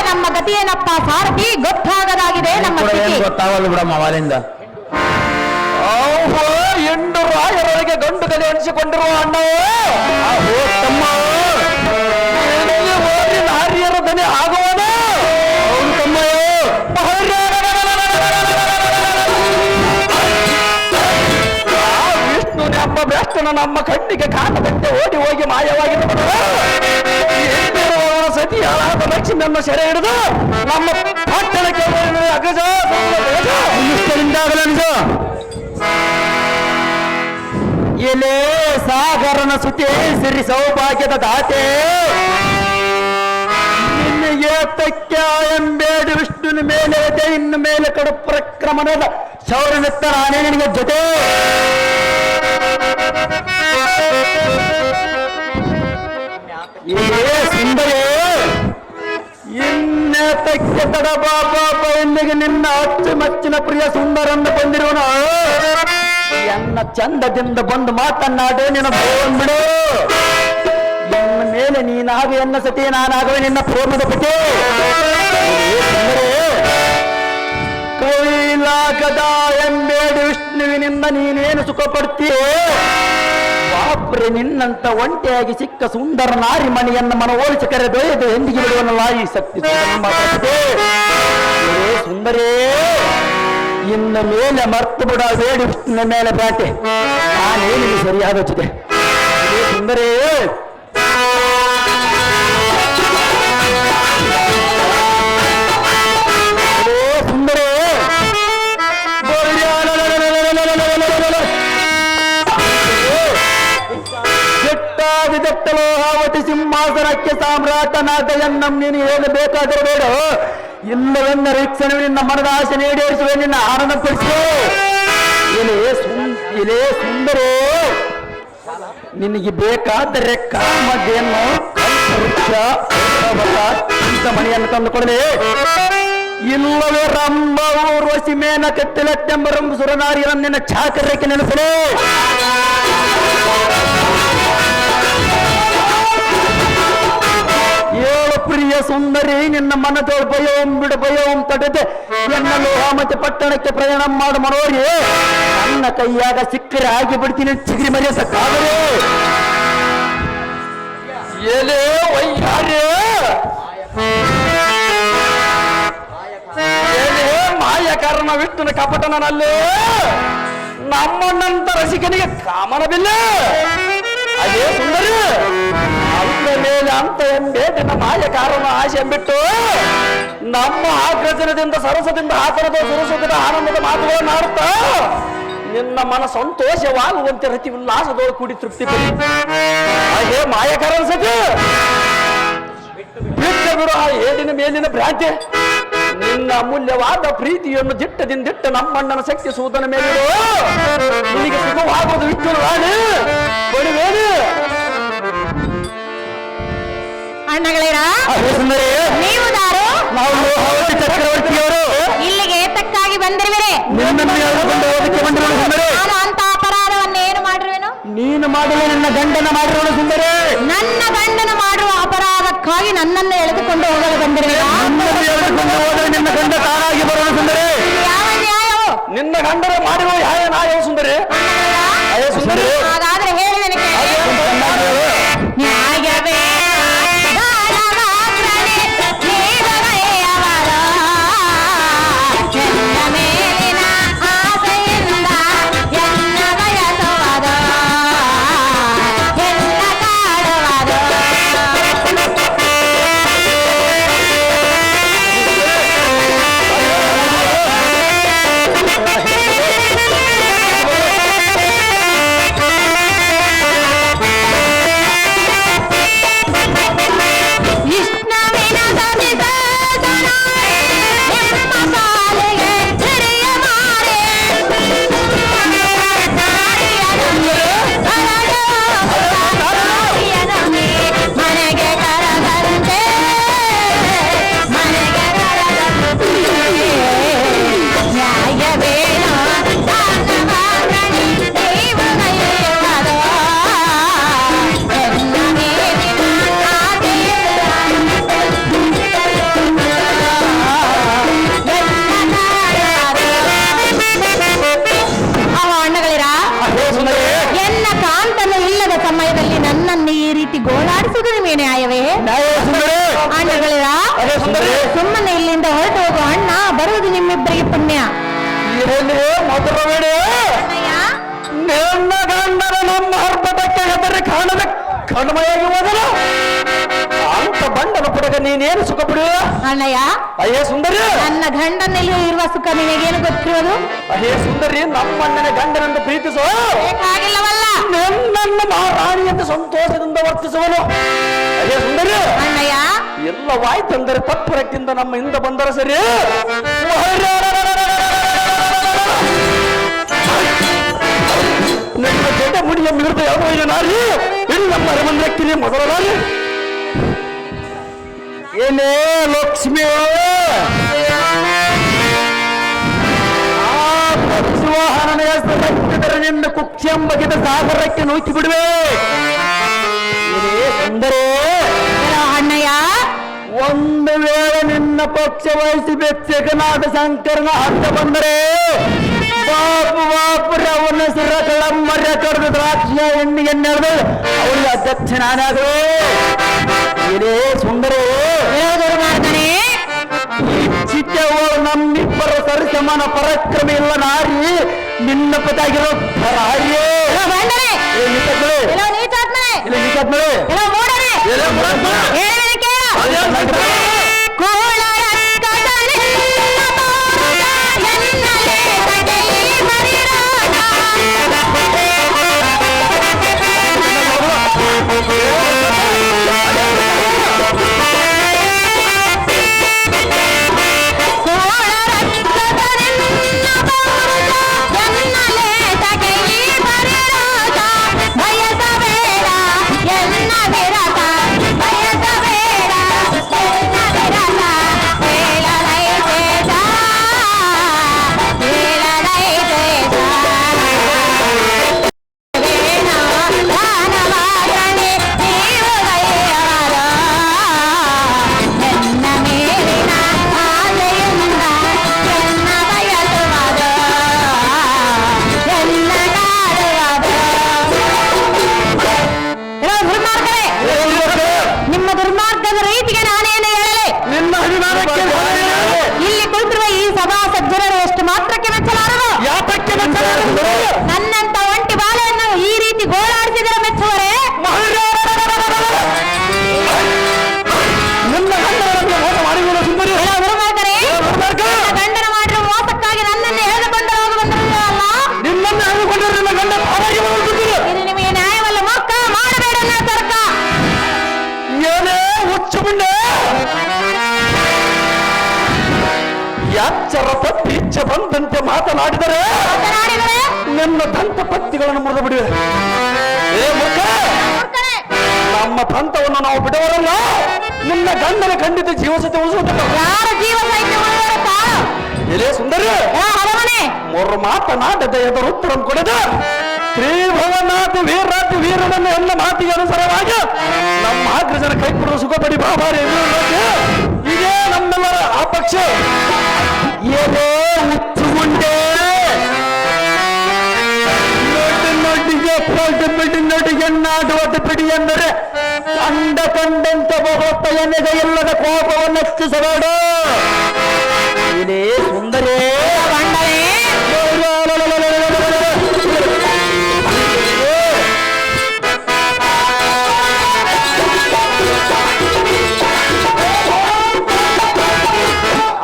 ನಮ್ಮ ಗತಿಯೇನಪ್ಪ ಸಾರಥಿ ಗೊತ್ತಾಗದಾಗಿದೆ ನಮ್ಮ ಸ್ಥಿತಿ. ಗೊತ್ತಾಗಲ್ಲ ಬಿಡಮ್ಮ ಅವಾಲಿಂದ. ಎಂಟು ರಾಯರವರೆಗೆ ಗಂಡು ಗದೆ ಎಣಿಸಿಕೊಂಡಿರುವ ಅಣ್ಣವೇ ತಮ್ಮ ನಾರಿಯರ ದನಿ ಆಗುವನ ವಿಷ್ಣು ನಮ್ಮ ಬೆಷ್ಟನ ನಮ್ಮ ಕಣ್ಣಿಗೆ ಕಾಣದಂತೆ ಓಡಿ ಹೋಗಿ ಮಾಯವಾಗಿದ್ದ ಸತಿಯಾದ ಲಕ್ಷ್ಮಿಯನ್ನು ಸೆರೆ ಹಿಡಿದು ನಮ್ಮ ಪಟ್ಟಣಕ್ಕೆ ಅಗಜ ಎಲೆ ಸಾಗರನ ಸುತೆ ಸಿರಿ ಸೌಭಾಗ್ಯದ ದಾತೆ ನಿನ್ನೆಗೆ ತಕ್ಕ ಎಂಬೇಡಿ ವಿಷ್ಣುವಿನ ಮೇಲೆ ಇನ್ನು ಮೇಲೆ ಕಡು ಪ್ರಕ್ರಮಣದ ಶೌರ್ಯನೆತ್ತ ನಾನೇ ನಿನಗೆ ಜೊತೆ ಸುಂದರೇ ಇನ್ನೇತಕ್ಕೆ ತಡ ಬಾಬಾಪ ಎಲ್ಲಿಗೆ ನಿನ್ನ ಅಚ್ಚುಮೆಚ್ಚಿನ ಪ್ರಿಯ ಸುಂದರನ್ನು ಬಂದಿರುವನು ಎನ್ನ ಚಂದದಿಂದ ಬಂದು ಮಾತನ್ನಾಡು ನಿನ್ನ ಬಿಡು ನಿನ್ನ ಮೇಲೆ ನೀನಾಗ ಎನ್ನ ಸತಿ ನಾನಾಗುವೆ ನಿನ್ನ ಪ್ರೇಮದ ಪತಿ ಕೈಲಾಗದ ಎಂಬೇಡಿ ವಿಷ್ಣುವಿನಿಂದ ನೀನೇನು ಸುಖ ಪಡ್ತೀಯೋ ಬಾಪ್ರೆ ನಿನ್ನಂತ ಒಂಟೆಯಾಗಿ ಸಿಕ್ಕ ಸುಂದರ ನಾರಿ ಮಣಿಯನ್ನ ಮನವೊಲಿಸಿ ಕರೆದೊಯ್ದು ಎಂದಿಗೆ ಬಿಡುವನಲ್ಲ ಈ ಶಕ್ತಿ ಸುಂದರೇ ಇನ್ನು ಮೇಲೆ ಮರ್ತು ಬಿಡ ಬೇಡಿ ವಿಷ್ಣುವಿನ ಮೇಲೆ ಬೇಟೆ ನಾನೇನಿಗೆ ಸರಿಯಾದ ಜೊತೆ ಸುಂದರೇ ಸುಂದರೇ ದಿಟ್ಟಲು ಹಾವತಿ ಸಿಂಹಾಸನಕ್ಕೆ ಸಾಮ್ರಾಟನಾದ ಎನ್ನಂ ನೀನು ಏನು ಬೇಕಾದರೂ ಬೇಡ ಇಲ್ಲವೆನ್ನ ರೀಕ್ಷಣೆ ನಿನ್ನ ಮನದ ಆಸೆ ಈಡೇರಿಸುವೆ ನಿನ್ನ ಆನಂದಪಡಿಸು ಇಲೇ ಸುಂದರೋ ನಿನಗೆ ಬೇಕಾದರೆ ಕಾಮಧೇನು ಮಣಿಯನ್ನು ತಂದುಕೊಡಲೇ ಇಲ್ಲವೇ ರಂಭ ಊರ್ವಶಿ ಮೇನ ಕತ್ತಿಲತ್ತೆಂಬ ರಂಭ ಸುರನಾರಿಯನ್ನು ನಿನ್ನ ಚಾಕರ್ಯಕ್ಕೆ ನೆನೆಸಲೇ ಏಳು ಪ್ರಿಯ ಸುಂದರಿ ನಿನ್ನ ಮನದೊಳ ಭಯಂ ಬಿಡ ಭಯಂ ತಡೆದೆ ಎನ್ನ ಲೋಹಾಮತಿ ಪಟ್ಟಣಕ್ಕೆ ಪ್ರಯಾಣ ಮಾಡು ಮನೋರಿ ನನ್ನ ಕೈಯಾಗ ಸಿಕ್ಕರೆ ಆಗಿ ಬಿಡ್ತೀನಿ ಚಿಗಿರಿ ಮರ್ಯಾದ ಕಾದರೆ ಎಲೆ ವೈಯಾರೇ ಎಲೆ ಮಾಯಕಾರನ ವಿಷ್ಣುನ ಕಪಟನಲ್ಲೇ ನಮ್ಮನ್ನಂತ ರಸಿಕನಿಗೆ ಕಾಮನವಿಲ್ಲ ಅದೇ ಸುಂದರಿ ಅಂದ ಮೇಲೆ ಅಂತ ಎಂಬೇಟಿನ ಮಾಯಕಾರನ ಆಸೆ ಎಂಬಿಟ್ಟು ನಮ್ಮ ಆಗ್ರಜನದಿಂದ ಸರಸದಿಂದ ಆತರದ ಸುರಸುಖದ ಆನಂದದ ಮಾತುಗಳನ್ನು ಆಡುತ್ತಾ ನಿನ್ನ ಮನ ಸಂತೋಷವಾಗುವಂತೆ ರತಿ ಉಲ್ಲಾಸದೊಳ ಕೂಡಿ ತೃಪ್ತಿ ಪಡಿ ಹಾಗೆ ಮಾಯಕಾರನ ಸತಿ ಬಿಟ್ಟ ಬಿಡು ಆ ಏಡಿನ ಮೇಲಿನ ಭ್ರಾಂತಿ ನಿನ್ನ ಅಮೂಲ್ಯವಾದ ಪ್ರೀತಿಯನ್ನು ದಿಟ್ಟ ನಮ್ಮಣ್ಣನ ಶಕ್ತಿ ಸೂದನ ಮೇಲಿಡು ನಿನಗೆ ಸುಖವಾಗುವುದು ವಿಷ್ಣು ರಾಣಿ ಬಡಿವೇನು ಅಣ್ಣಗಳೇರ ನೀವು ಚಕ್ರವರ್ತಿಯವರು ಇಲ್ಲಿಗೆ ಏತಕ್ಕಾಗಿ ಬಂದಿರುವಿರೆ ನಾನು ಅಂತ ಅಪರಾಧವನ್ನೇನು ಮಾಡಿರುವೆನು ನೀನು ಮಾಡುವ ನನ್ನ ಗಂಡನ ಮಾಡಿರುವನು ಸುಂದರೇ ನನ್ನ ಗಂಡನ ಮಾಡುವ ಅಪರಾಧಕ್ಕಾಗಿ ನನ್ನನ್ನು ಎಳೆದುಕೊಂಡು ಹೋಗಲು ಬಂದಿರುವೆ ನಿನ್ನ ಗಂಡ ತಾನಾಗಿ ಬರೋಣ ಸುಂದರೇ ಯಾವ ನ್ಯಾಯವು ನಿನ್ನ ಗಂಡನ ಮಾಡಿರುವ ಯಾವ ನ್ಯಾಯವು ಸುಂದರೇ ಸುಂದರೇ ಹಾಗಾದ್ರೆ ಹೇಳಿದೆನೆ ನ್ಯಾಯವೇ ಸುಂದರಿ ಸುಮ್ಮನೆ ಇಲ್ಲಿಂದ ಹೊರಟು ಹೋಗುವ ಅಣ್ಣ ಬರುವುದು ನಿಮ್ಮಿಬ್ಬರಿಗೆ ಪುಣ್ಯ. ಏನೇ ಮೊದಲಬೇಡ ನಿನ್ನ ಗಂಡನ ನಮ್ಮ ಹರ್ಪಟಕ್ಕೆ ಹೆದರಿ ಕಾಣದ ಕಣ್ಮಯಾಗಿ ಹೋದನು ಅಂತ ಬಂಡನ ಪುಡಗ ನೀನೇನು ಸುಖ ಬಿಡುವ ಅಣ್ಣಯ್ಯ. ಅಯ್ಯೇ ಸುಂದರಿ ನನ್ನ ಗಂಡನಲ್ಲಿ ಇರುವ ಸುಖ ನಿನಗೇನು ಗೊತ್ತಿರೋದು? ಅಯ್ಯೇ ಸುಂದರಿ ನಮ್ಮಣ್ಣನ ಗಂಡನನ್ನು ಪ್ರೀತಿಸೋ ಬೇಕಾಗಿಲ್ಲವಲ್ಲ. ನಿನ್ನನ್ನು ಮಹಾರಾಣಿ ಎಂದು ಸಂತೋಷದಿಂದ ವರ್ತಿಸುವನು. ಅಯ್ಯೇ ಸುಂದರಿ ಅಣ್ಣಯ್ಯ ಎಲ್ಲವಾಯ್ತಂದರೆ ತಪ್ಪರಕ್ಕಿಂದ ನಮ್ಮ ಹಿಂದ ಬಂದರೆ ಸರಿ. ನನ್ನ ಜೊತೆ ಮುಡಿಯ ಮಿಡಿದ ಯಾವ ನಾರಿ ಇಲ್ಲಿ ನಮ್ಮ ಅರಮಂದಿರಕ್ಕಿರಿ ಮೊದಲ ನಾರಿ ಏನೇ ಲಕ್ಷ್ಮಿ ವಾಹನನೆಯರೆ ನಿನ್ನ ಕುಕ್ಷೆಂಬಗಿದ ಸಾಗರಕ್ಕೆ ನೂಕಿ ಬಿಡುವೆ. ಏನೇ ಸುಂದರೇ ಅಣ್ಣಯ್ಯ ಒಂದು ವೇಳೆ ನಿನ್ನ ಪಕ್ಷ ವಹಿಸಿ ಬೆಚ್ಚಗನಾದ ಶಂಕರನ ಹತ್ತ ಬಂದರೆ ಬಾಪು ಬಾಪುರವನ್ನ ಸಿರಕಳಮ್ಮರ್ಯ ಕಡ್ದು ದ್ರಾಕ್ಷಿಯ ಎಣ್ಣಿಗೆ ನಡೆದು ಅವಳಿಗೆ ಅಧ್ಯಕ್ಷ ನಾನಾಗೋ. ಇದೇ ಸುಂದರೇ ಮಾಡ್ತಾನೆ ಚಿಟ್ಟೆಗಳು ನಮ್ಮಿಬ್ಬರ ಸರಿಸಮಾನ ಪರಾಕ್ರಮ ಇಲ್ಲ ನಾರಿ ನಿನ್ನ ಪದಾಗಿರೋ ಹಾರಿಯೇ ನನ್ನಂತ ಒಂಟಿ ಬಾಲೆಯನ್ನು ಈ ರೀತಿ ಗೋಳಾಡಿಸಿದರೆ ಮೆಚ್ಚುವರೆ? ಗಂಡನ ಮಾಡಿರುವ ಮೋಸಕ್ಕಾಗಿ ನನ್ನನ್ನು ಎಳೆದುಕೊಂಡು ಬಂದಿರಲ್ಲ. ಇದು ನಿಮಗೆ ನ್ಯಾಯವಲ್ಲ. ಮಕ್ಕ ಮಾಡಬೇಡ ತರ್ಕ ಏನೇ ಹುಚ್ಚು ಮುಂಡೆ ಯಾಚರ ಪಟ್ಟಿ ಇಚ್ಛೆ ಬಂದಂತೆ ಮಾತನಾಡಿದರೆ ನಿಮ್ಮ ದಂತ ಪತ್ತಿಗಳನ್ನು ಮುರಿದು ಬಿಡುವೆ. ನಮ್ಮ ಪಂಥವನ್ನು ನಾವು ಬಿಡುವರಲ್ಲ. ನಿನ್ನ ಗಂಡನ ಖಂಡಿತ ಜೀವ ಸತ್ಯ ಉಳಿಸುವುದಿಲ್ಲ. ಯಾರ ಜೀವ ಇದೇ ಸುಂದರಿ ಮೂರು ಮಾತನಾಡದ ಎದುರು ಉತ್ತರ ಕೊಡದ ಶ್ರೀಭವನಾಥ ವೀರರಾಜ ವೀರನನ್ನು ಎಲ್ಲ ಮಾತಿಗೆ ಅನುಸಾರವಾಗಿ ನಮ್ಮ ಆಗ್ರಜನ ಕೈ ಕೊಡುವ ಸುಖ ಪಡಿ ಬಾಬಾರಿ ಇದೇ ನಮ್ಮೆಲ್ಲರ ಆ ಪಕ್ಷ. ಏನೋ ಹುಚ್ಚುಗುಂಡೆ ನೊಡ್ಡಿಗೆ ನಾಡುವುದು ಬಿಡಿ ಎಂದರೆ ಕಂಡ ಕಂಡಂತ ಬಹುತ್ತ ಎನ್ನೆದೆ ಇಲ್ಲದ ಕೋಪವನ್ನು ಹೆಚ್ಚಿಸಬೇಡ. ಇದೇ ಸುಂದರೇ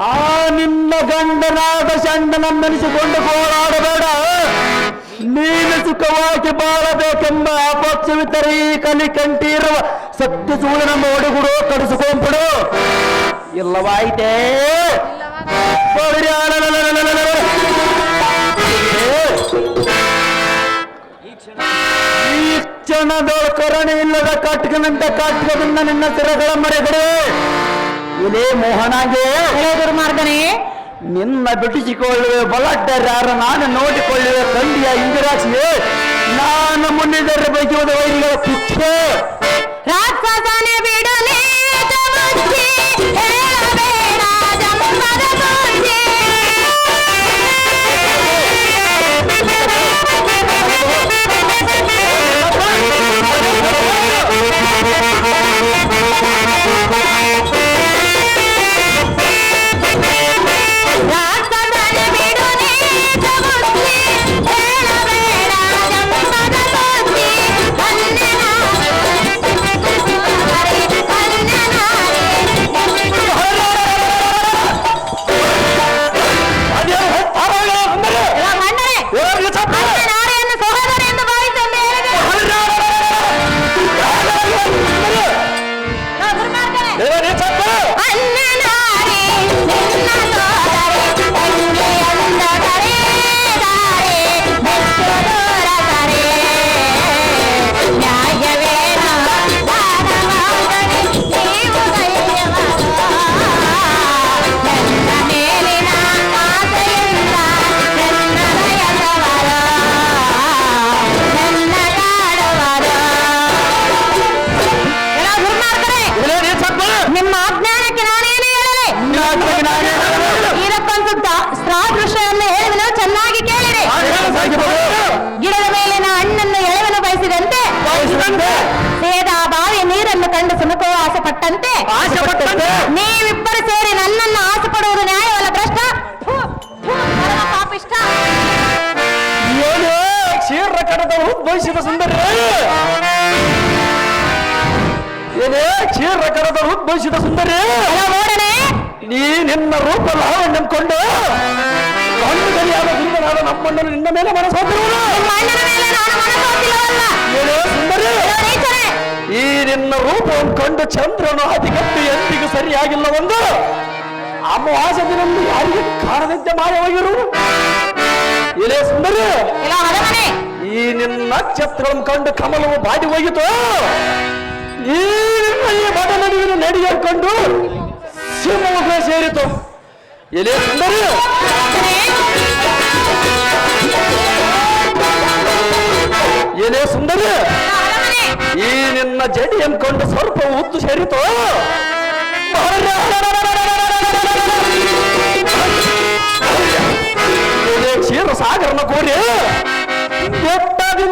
ಆ ನಿನ್ನ ಗಂಡನಾದ ಚಂಡನನ್ನೆನಿಸಿಕೊಂಡು ಹೋರಾಡಬೇಡ. ನೀನು ಸುಖವಾಗಿ ಬಾಳಬೇಕೆಂಬ ಅಪಕ್ಷವಿದ್ದರೆ ಈ ಕಲಿ ಕಂಠೀರುವ ಸತ್ಯ ಸೂರ್ಯನ ನೋಡಿಗುಡು ಕಡಿಸಿಕೊಂಡ್ಬಿಡು. ಇಲ್ಲವಾಯಿತೇ ಈ ಕ್ಷಣದ ಕರುಣೆ ಇಲ್ಲದ ಕಟ್ಕನಂತ ಕಟ್ಕದಿಂದ ನಿನ್ನ ಸಿರಗಳ ಮರೆಗಡೆ ಇದೇ ಮೋಹನಾಗೆ ದುರ್ಮಾರ್ಗನೇ ನಿನ್ನ ಬಿಡಿಸಿಕೊಳ್ಳುವೆ ಬಲಡ್ಡರಾರ ನಾನು ನೋಡಿಕೊಳ್ಳುವೆ ಕಂಡಿಯ ಇಂದಿರಾಕ್ಷಿಯೇ ನಾನು ಮುನ್ನಿದರೆ ಬಗೆಯುವುದ ವೈರಿಗಳ ಪುಚ್ಚೆ ರಾಕ್ಷಸನೆ ಬಿಡಲೇ ಆಸೆ ಪಟ್ಟಂತೆ ನೀವಿಬ್ಬರು ಸೇರಿ ನನ್ನನ್ನು ಆಸೆ ಪಡುವುದು ನ್ಯಾಯವಲ್ಲ ಭ್ರಷ್ಟ. ಥು, ಥು, ಪರಮ ಪಾಪಿಷ್ಠ. ಏನು ಕ್ಷೀರ ಕಡದ ಉದ್ಭವಿಸಿದ ಸುಂದರಿ, ಏನೇ ಕ್ಷೀರ ಕಡದ ಉದ್ಭವಿಸಿದ ಸುಂದರಿ, ನೋಡನೆ ನೀ ನಿನ್ನ ರೂಪ ಲಾವಣ್ಯಂಕೊಂಡು ಕಣ್ಣು ಗರಿಯಾದ ಸುಂದರಾದ ನಮ್ಮಣ್ಣನು ನಿನ್ನ ಮೇಲೆ ಮನಸ್ಸೋತಿರುವುದು. ನಿಮ್ಮ ಅಣ್ಣನ ಮೇಲೆ ನಾನು ಮನಸ್ಸೋತಿಲ್ಲವಲ್ಲ. ಏನೇ ಸುಂದರಿ, ನೀಚರೇ, ಈ ನಿನ್ನ ರೂಪವನ್ನು ಕಂಡು ಚಂದ್ರನು ಹದಿಗಟ್ಟು ಎಂದಿಗೂ ಸರಿಯಾಗಿಲ್ಲ. ಒಂದು ಅಮಾವಾಸ್ಯ ದಿನಂದು ಯಾರಿಗೆ ಕಾಣದಂತೆ ಮಾಯವಾಗಿರು. ಏನೇ ಸುಂದರಿ, ಇಲ್ಲ ಹರಮನೆ, ಈ ನಿನ್ನ ನಕ್ಷತ್ರಗಳನ್ನು ಕಂಡು ಕಮಲವು ಬಾಡಿ ಹೋಗಿತು. ಈ ನಿನ್ನ ಈ ಬಡಲಡಿಯನ್ನು ನಡೆಯಕೊಂಡು ಸಿಂಹಕ್ಕೆ ಸೇರಿತು. ಎಲೆ ಸುಂದರಿ, ಎಲೆ ಸುಂದರಿ, ಈ ನಿನ್ನ ಜಡಿ ಅನ್ಕೊಂಡು ಸ್ವಲ್ಪ ಉದ್ದು ಸೇರಿತು. ಕ್ಷೀರ ಸಾಗರನ ಕೋರಿ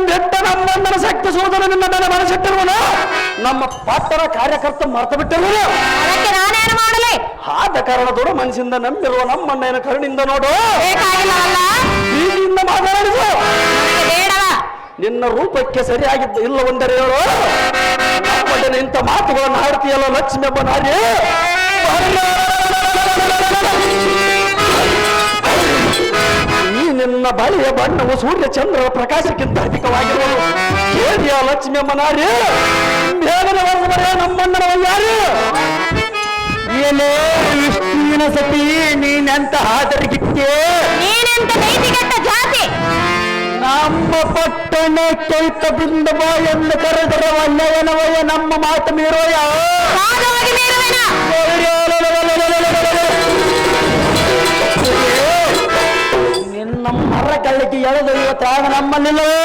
ಬೆಟ್ಟ ನಮ್ಮಣ್ಣನ ಶಕ್ತಿ ಸೋದರ ನಿನ್ನ ಮೇಲೆ ಮನಸ್ಸಿಟ್ಟಿರುವನು. ನಮ್ಮ ಪಟ್ಟಣ ಕಾರ್ಯಕರ್ತ ಮರ್ತ ಬಿಟ್ಟಿರುವನು. ಅದಕ್ಕೆ ನಾನೇನು ಮಾಡಲಿ? ಆದ ಕಾರಣ ದೊಡ್ಡ ಮನಸ್ಸಿಂದ ನಂಬಿರುವ ನಮ್ಮಣ್ಣನ ಕರುಣಿಂದ ನೋಡು. ಬೇಕಾಗಿಲ್ಲವಲ್ಲ, ಈಗಿಂದ ಮಾತನಾಡಿಸು. ನನಗೆ ಬೇಡವ. ನಿನ್ನ ರೂಪಕ್ಕೆ ಸರಿಯಾಗಿದ್ದು ಇಲ್ಲ ಒಂದರೆ ಹೇಳು. ನಮ್ಮಣ್ಣನ ಇಂಥ ಮಾತುಗಳನ್ನು ಆಡ್ತೀಯಲ್ಲ ಲಕ್ಷ್ಮಿ ಎಂಬ ನಾರಿ. ಈ ನಿನ್ನ ಬಳಿಯ ಬಣ್ಣವು ಸೂರ್ಯ ಚಂದ್ರರ ಪ್ರಕಾಶಕ್ಕಿಂತ ಅಧಿಕವಾಗಿರುವುದು. ಕೇಳಿಯ ಲಕ್ಷ್ಮಿ ಎಂಬ ನಾರಿ, ಬೇಗನೆ ವರ್ಷ ನಮ್ಮಣ್ಣನ ಯಾರು? ಏನೇ ವಿಷ್ಣುವಿನ ಸತಿ, ನೀನೆಂತ ಹಾದರಿಗಿತ್ತೆ? ನೀನೆಂತ ನೈತಿಕಟ್ಟ ಜಾತಿ. ನಮ್ಮ ಪಟ್ಟಣ ಚೈತ ಬೃಂದಬ ಎಂದು ಕರೆದರ ವಲ್ಲವನವಯ ನಮ್ಮ ಮಾತು ಮೀರೋಯ. ಸಾಧವಾಗಿ ಮೀರುವೆನ. ನಿನ್ನ ಮರ ಕಳ್ಳಿಗೆ ಎಳೆದೊಯ್ಯುವ ತ್ಯಾಗ ನಮ್ಮಲ್ಲಿಲ್ಲವೇ?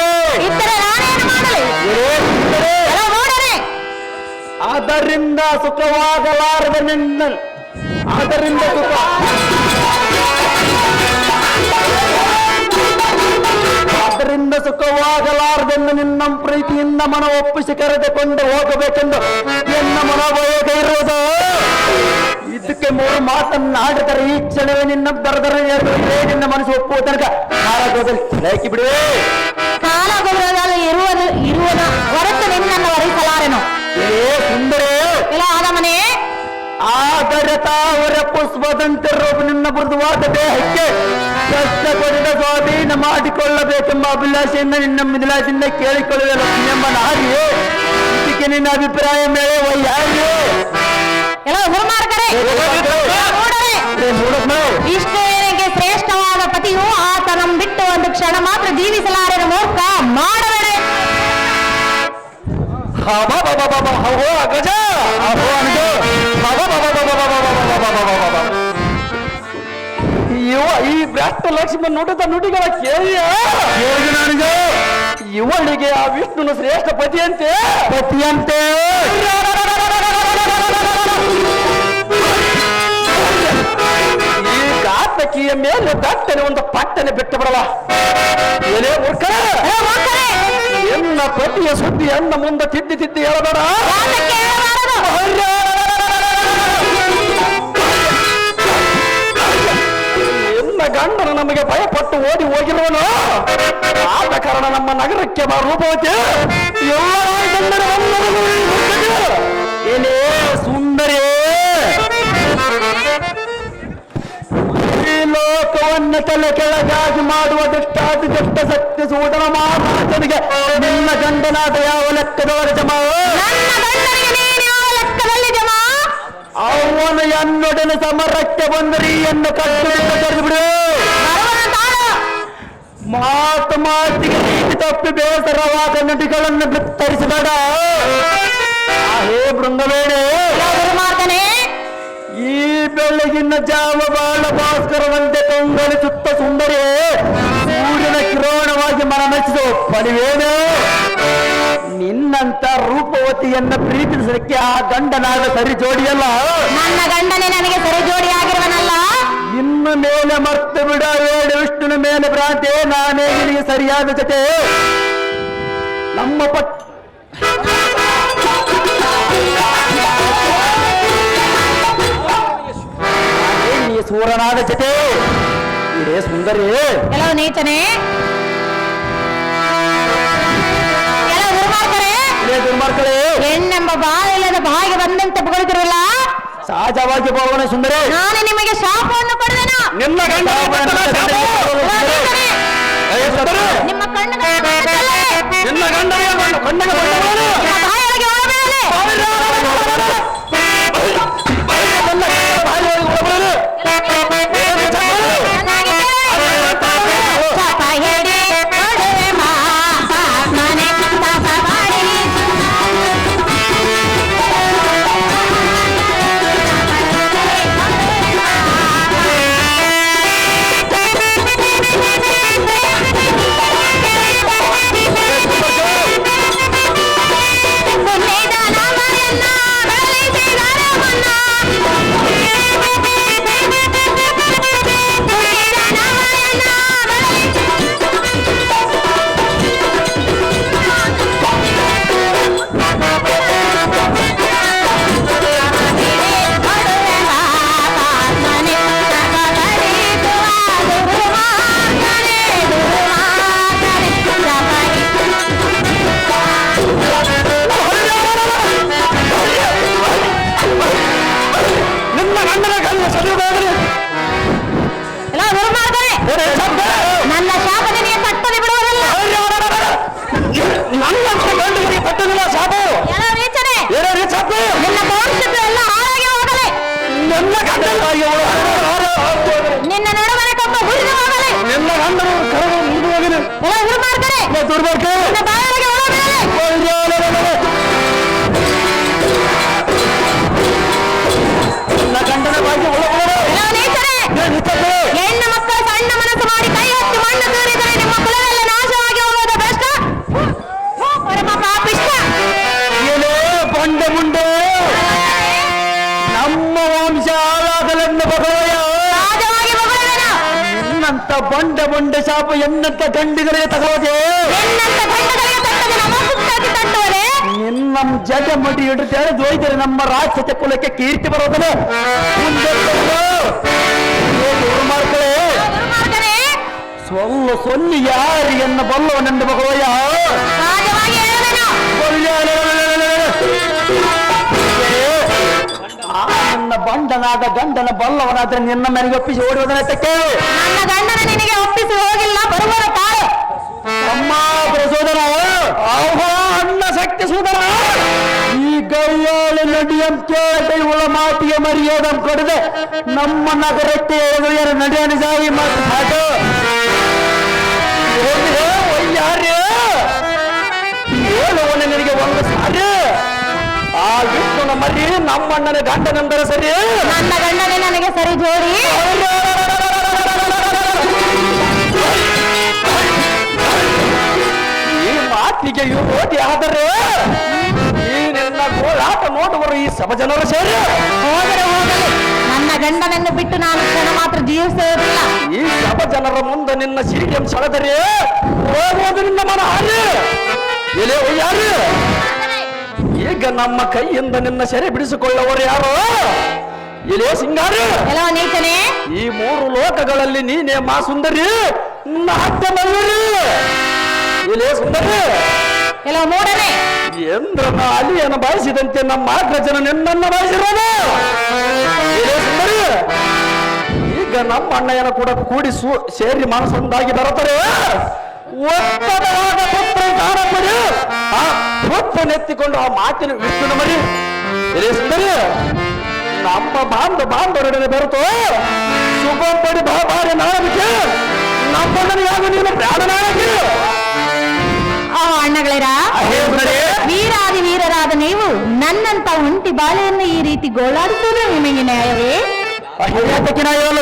ಇದ್ದರೆ ನಾನೇನು ಮಾಡಲಿ? ಎಲ್ಲ ನೋಡನೆ. ಅದರಿಂದ ಸುಖವಾಗಲಾರದ ನಿನ್ನ, ಅದರಿಂದ ಸುಖ ಅದರಿಂದ ಸುಖವಾಗಲಾರದೆಂದು ನಿನ್ನ ಪ್ರೀತಿಯಿಂದ ಮನ ಒಪ್ಪಿಸಿ ಕರೆದುಕೊಂಡು ಹೋಗಬೇಕೆಂದು ಎನ್ನ ಮನೋಭಾಗ ಇರುವುದು. ಇದಕ್ಕೆ ಮೂರು ಮಾತನ್ನಾಡಿದರೆ ಈ ಕ್ಷಣವೇ ನಿನ್ನ ಬರದರೆ ನಿನ್ನ ಮನಸ್ಸು ಒಪ್ಪುವ ತನಕ ಹಾರಾಗೋದಲ್ಲಿ ಹಾಕಿ ಬಿಡುವೆ. ಕಾಲಗೊಬ್ಬರದಲ್ಲಿ ಇರುವುದು ಹೊರತು ನಿನ್ನನ್ನು ವರಿಸಲಾರೆನು. ಸುಂದರೇ, ಇಲ್ಲ ಆದಮನೆ, ಆದರೆ ತಾವರ ಪುಷ್ಪದಂತೆ ರೂಪ ನಿನ್ನ ಮೃದುವಾದ ದೇಹಕ್ಕೆ ಕಷ್ಟ ಕೊಡಿದ ಸ್ವಾಧೀನ ಮಾಡಿಕೊಳ್ಳಬೇಕೆಂಬ ಅಭಿಲಾಷೆಯಿಂದ ನಿನ್ನ ಮಿದಿಲಾಶೆಯಿಂದ ಕೇಳಿಕೊಳ್ಳುವ ಲಕ್ಷ್ಮಿಯೆಂಬ ನಾರಿಯೇ, ಇದಕ್ಕೆ ನಿನ್ನ ಅಭಿಪ್ರಾಯ ಮೇಲೆ ವೈಯಾರಿಯೇ? ಎಲ್ಲ ದುರ್ಮಾರ್ಗರೇ, ವಿಷ್ಣುವಿನಿಗೆ ಶ್ರೇಷ್ಠವಾದ ಪತಿಯು ಆತನಂ ಬಿಟ್ಟು ಒಂದು ಕ್ಷಣ ಮಾತ್ರ ಜೀವಿಸಲಾರೆನ ಮೂರ್ಖ ಮಾಡಬೇಡ. ಗಜ ಈ ಭ್ರಷ್ಟ ಲಕ್ಷ್ಮಿ ನುಡಿದ ನುಡಿಗಳ ಕೇಳಿಯ ನನಗೆ ಇವಳಿಗೆ ಆ ವಿಷ್ಣುನ ಶ್ರೇಷ್ಠ ಪತಿಯಂತೆ ಈ ಘಾತಕಿಯ ಮೇಲೆ ದಟ್ಟನೆ ಒಂದು ಪಟ್ಟನೆ ಬಿಟ್ಟು ಬಿಡಲ್ಲ. ಏನೇ ಮೂರ್ಖ, ಎನ್ನ ಪತಿಯ ಸುದ್ದಿ ಅನ್ನ ಮುಂದೆ ತಿದ್ದಿ ಹೇಳಬೇಡ. ಎನ್ನ ಗಂಡನು ನಮಗೆ ಭಯಪಟ್ಟು ಓಡಿ ಹೋಗಿರುವನು. ಆದ ಕಾರಣ ನಮ್ಮ ನಗರಕ್ಕೆ ಬಾ ರೂಪವತಿ. ಏನೇ ಸುಂದರಿ, ಈ ಲೋಕವನ್ನು ತಲೆ ಕೆಳಗಾಗಿ ಮಾಡುವ ದುಷ್ಟಾತಿ ದುಷ್ಟ ಶಕ್ತಿ ಸೂದನ ಮಹಾರಾಜನಿಗೆ ನಿನ್ನ ಗಂಡನಾದ ಯಾವ ಲೆಕ್ಕದವರ ಜಮ? ಅವನು ಎನ್ನೊಡನೆ ಸಮರಕ್ಕೆ ಬಂದರೆ ಎನ್ನು ಕಟ್ಟು ಕರೆದು ಬಿಡು. ಮಾತಿಗೆ ನೀತಿ ತಪ್ಪಿ ಬೇಸರವಾದ ನುಡಿಗಳನ್ನು ಬಿತ್ತರಿಸಬೇಡ. ಹೇ ಬೃಂದವೇಣೆ, ಈ ಬೆಳಗಿನ ಜಾವ ಬಾಳ ಭಾಸ್ಕರವಂತೆ ಕಂಗೊಳಿಸುತ್ತ ಸುಂದರಿ ಸೂರ್ಯನ ಕಿರಣವಾಗಿ ಮನಮೆಚ್ಚಿಸು ಪಡಿವೇನು? ನಿನ್ನಂತ ರೂಪವತಿಯನ್ನ ಪ್ರೀತಿಸಲಿಕ್ಕೆ ಆ ಗಂಡನಾದ ಸರಿ ಜೋಡಿಯಲ್ಲ. ನನ್ನ ಗಂಡನೇ ನನಗೆ ಸರಿ ಜೋಡಿ ಆಗಿರುವನಲ್ಲ. ಇನ್ನು ಮೇಲೆ ಮರ್ತು ಬಿಡ ಏಳು ವಿಷ್ಣುನ ಮೇಲೆ ಭ್ರಾಂತಿ. ನಾನೇ ನಿನಗೆ ಸರಿಯಾದ ಜೊತೆ. ನಮ್ಮ ಸೂರನಾದ ಜತೆ ಇದೇ ಸುಂದರಿ ಕೆಲವು ನೀಚನೆ ಕೆಲವು ದುರ್ಮಾರ್ಗರೇ ಇದೇ ದುರ್ಮಾರ್ಗರೇ ಹೆಣ್ಣೆಂಬ ಬಾಯಿಲ್ಲದ ಬಾಯಿಗೆ ಬಂದಂತೆ ಪುಗಳಿದಿರಲ್ಲ ಸಹಜವಾಗಿ ಹೋಗೋಣ ಸುಂದರಿ ನಾನು ನಿಮಗೆ ಶಾಪವನ್ನು ಕೊಡುವೆನು ನಿನ್ನ ಗಂಡ ನಿಮ್ಮ ಕಣ್ಣುಗಳ ನಿನ್ನ ಗಂಡನಿಗೆ ಕಣ್ಣಿಗೆ ಬಾಯೊಳಗೆ ಒಳಬೀಳಲಿ. ಚೆನ್ನಾಗಿ ಕೇಳಿ. ಶಾಪ ಹೇಳಿ ಕೊಡುವೆ ಮಹಾತ್ಮನೇ ಶಾಪ ಮಾಡಿ. ನನ್ನ ಶಾಪ ನಿನಗೆ ತಟ್ಟದೆ ಬಿಡುವುದಲ್ಲ. ಪಟ್ಟದಿಲ್ಲ ಶಾಪ ಎಲ್ಲ ರೀಚನೆ ಏನೇ ಶಾಪ ನಿನ್ನ ಭವಿಷ್ಯತ್ತು ಎಲ್ಲ ಹಾಳಾಗಿ ಹೋಗಲಿ. ನನ್ನ ಗಂಡನಾಗಿ ನಿನ್ನ ನಡುವನೆ ಕೊಪ್ಪ ಹುರಿದು ಹೋಗಲಿ. ನಿನ್ನ ಗಂಡನು ಕರೆದು ಮುಗಿದು ಹೋಗಿದೆ ಎಲ್ಲ ದುರ್ಮಾರ್ಗರೇ ದುರ್ಬರ್ಕ ನಿನ್ನ ಬಾಯೊಳಗೆ ಒಳಬೀಳಲಿ. ನನ್ನ ಗಂಡನ ಬಾಗಿ ಒಳಗೋಣ ಎಲ್ಲ ನೀಚನೆ ಹೆಣ್ಣು ಮಕ್ಕಳು ಸಣ್ಣ ಮನಸ್ಸು ಮಾಡಿ ಕೈ ಹಚ್ಚಿ ಮಣ್ಣು ತೂರಿದರೆ ನಿಮ್ಮ ಕುಲವೆಲ್ಲ ನಾಶವಾಗಿ ಹೋಗುವುದು ಬೆಸ್ಟ್. ಪರಮ ಪಾಪಿಷ್ಟ ಏನೇ ಬಂಡ ಮುಂಡೆ ನಮ್ಮ ವಂಶ ಹಾಳಾಗಲೆಂದು ಭಗವಯ ರಾಜವಾಗಿ ಮಗುಳುವೆನು. ನಿನ್ನಂತ ಬಂಡ ಶಾಪ ಎನ್ನಂತ ಗಂಡಿಗಳಿಗೆ ತಗೋದೆ ನಿನ್ನಂತ ಗಂಡಗಳಿಗೆ ತಟ್ಟದೆ ನಮ್ಮ ಸುತ್ತಾಗಿ ತಟ್ಟುವರೆ. ನಿನ್ನ ಜಗ ಮಡಿ ಹಿಡಿದು ದೋಯ್ದರೆ ನಮ್ಮ ರಾಕ್ಷಸ ಕುಲಕ್ಕೆ ಕೀರ್ತಿ ಬರೋದಲ್ಲ ಮುಂದೆ ದುರ್ಮಾರ್ಗಗಳೇ ದುರ್ಮಾರ್ಗನೇ ಸೊಲ್ಲಿ ಯಾರಿಗೆನ್ನ ಬಲ್ಲವನೆಂದು ಭಗವಯ್ಯ ರಾಜವಾಗಿ ಹೇಳುವೆನು. ನನ್ನ ಬಂಡನಾದ ಗಂಡನ ಬಲ್ಲವನಾದ್ರೆ ನಿನ್ನ ಮನೆಗೆ ಒಪ್ಪಿಸಿ ಓಡುವುದನ್ನಕ್ಕೆ ನನ್ನ ಗಂಡನ ನಿನಗೆ ಒಪ್ಪಿಸಿ ಹೋಗಿಲ್ಲ ಬರುವರು ತಾಳು. ಅಮ್ಮ ಪ್ರಸೋದರ ಆಹೋ ಅಣ್ಣ ಶಕ್ತಿ ಸೂದರ ಈ ಗೈಯಾಳು ನಡಿಯಂತೆ ಉಳ ಮಾತಿಗೆ ಮರ್ಯಾದಂ ಕೊಡದೆ ನಮ್ಮ ನಗರಕ್ಕೆ ಎದುರು ನಡೆಯನ ಜಾಯಿ ಮಾತು ಸಾಕು ಯಾರೇ ಹೇಳುವನೆ ನಿನಗೆ ಒಂದು ಸಾರಿ ಆ ವಿಷ್ಣುನ ಮರಿ ನಮ್ಮಣ್ಣನ ಗಂಡನೆಂದರೆ ಸರಿ ನನ್ನ ಗಂಡನೇ ನನಗೆ ಸರಿ ಜೋಡಿ. ಈ ಮಾತಿಗೆ ವಿರೋಧಿ ಆದರೆ ಈ ನಿನ್ನ ಗೋಳಾಟ ನೋಡುವರು ಈ ಸಭ ಜನರು ಸೇರಿ ಹೋದರೆ ಹೋಗಲಿ ನನ್ನ ಗಂಡನನ್ನು ಬಿಟ್ಟು ನಾನು ಕ್ಷಣ ಮಾತ್ರ ಜೀವಿಸುವುದಿಲ್ಲ. ಈ ಸಭ ಜನರ ಮುಂದೆ ನಿನ್ನ ಸಿರಿಗೆಂ ಸೆಳೆದರೆ ಹೋಗುವುದು ನಿನ್ನ ಮನ ಹಾರಿ ಎಲೆ ಯಾರು ಈಗ ನಮ್ಮ ಕೈಯಿಂದ ನಿನ್ನ ಸೆರೆ ಬಿಡಿಸಿಕೊಳ್ಳುವರು ಯಾರು ಎಲೆ ಸಿಂಗಾರಿ ಎಲ್ಲೋ ನೀಚನೆ ಈ ಮೂರು ಲೋಕಗಳಲ್ಲಿ ನೀನೇ ಮಾ ಸುಂದರಿ ನಾಟ್ಯಮಲ್ಲರಿ ಎಲೆ ಸುಂದರಿ ಎಲ್ಲೋ ಮೂಡನೆ ಎಂದ್ರನ ಅಲಿಯನ್ನು ಬಯಸಿದಂತೆ ನಮ್ಮ ಅಗ್ರಜನ ನಿನ್ನನ್ನು ಬಯಸಿರೋನು ಎಲೆ ಸುಂದರಿ ಈಗ ನಮ್ಮ ಅಣ್ಣಯ್ಯನ ಕೂಡ ಕೂಡಿ ಸೇರಿ ಮನಸ್ಸೊಂದಾಗಿ ಬರುತ್ತಾರೆ ಒತ್ತಡವಾದ ಪುತ್ರ ಕಾಣಪಡಿ ಆ ಪುತ್ರನೆತ್ತಿಕೊಂಡು ಆ ಮಾತಿನ ವಿಷ್ಣುನ ಮರಿ ಎಲೆ ಸುಂದರಿ ನಮ್ಮ ಬಾಂಧವರೊಡನೆ ಬೆರೆತು ಶುಭ ಪಡಿ ಬಾರಿ ನಾಳಕ್ಕೆ ನಮ್ಮಣ್ಣನಿಗಾಗಿ ನೀನು ಪ್ರಾಣನಾಗಿ ಅಣ್ಣಗಳಿರ ವೀರಾದಿ ವೀರರಾದ ನೀವು ನನ್ನಂತ ಒಂಟಿ ಬಾಳೆಯನ್ನು ಈ ರೀತಿ ಗೋಳಾಡಿಸುವುದು ನಿಮಗೆ ನ್ಯಾಯವೇ?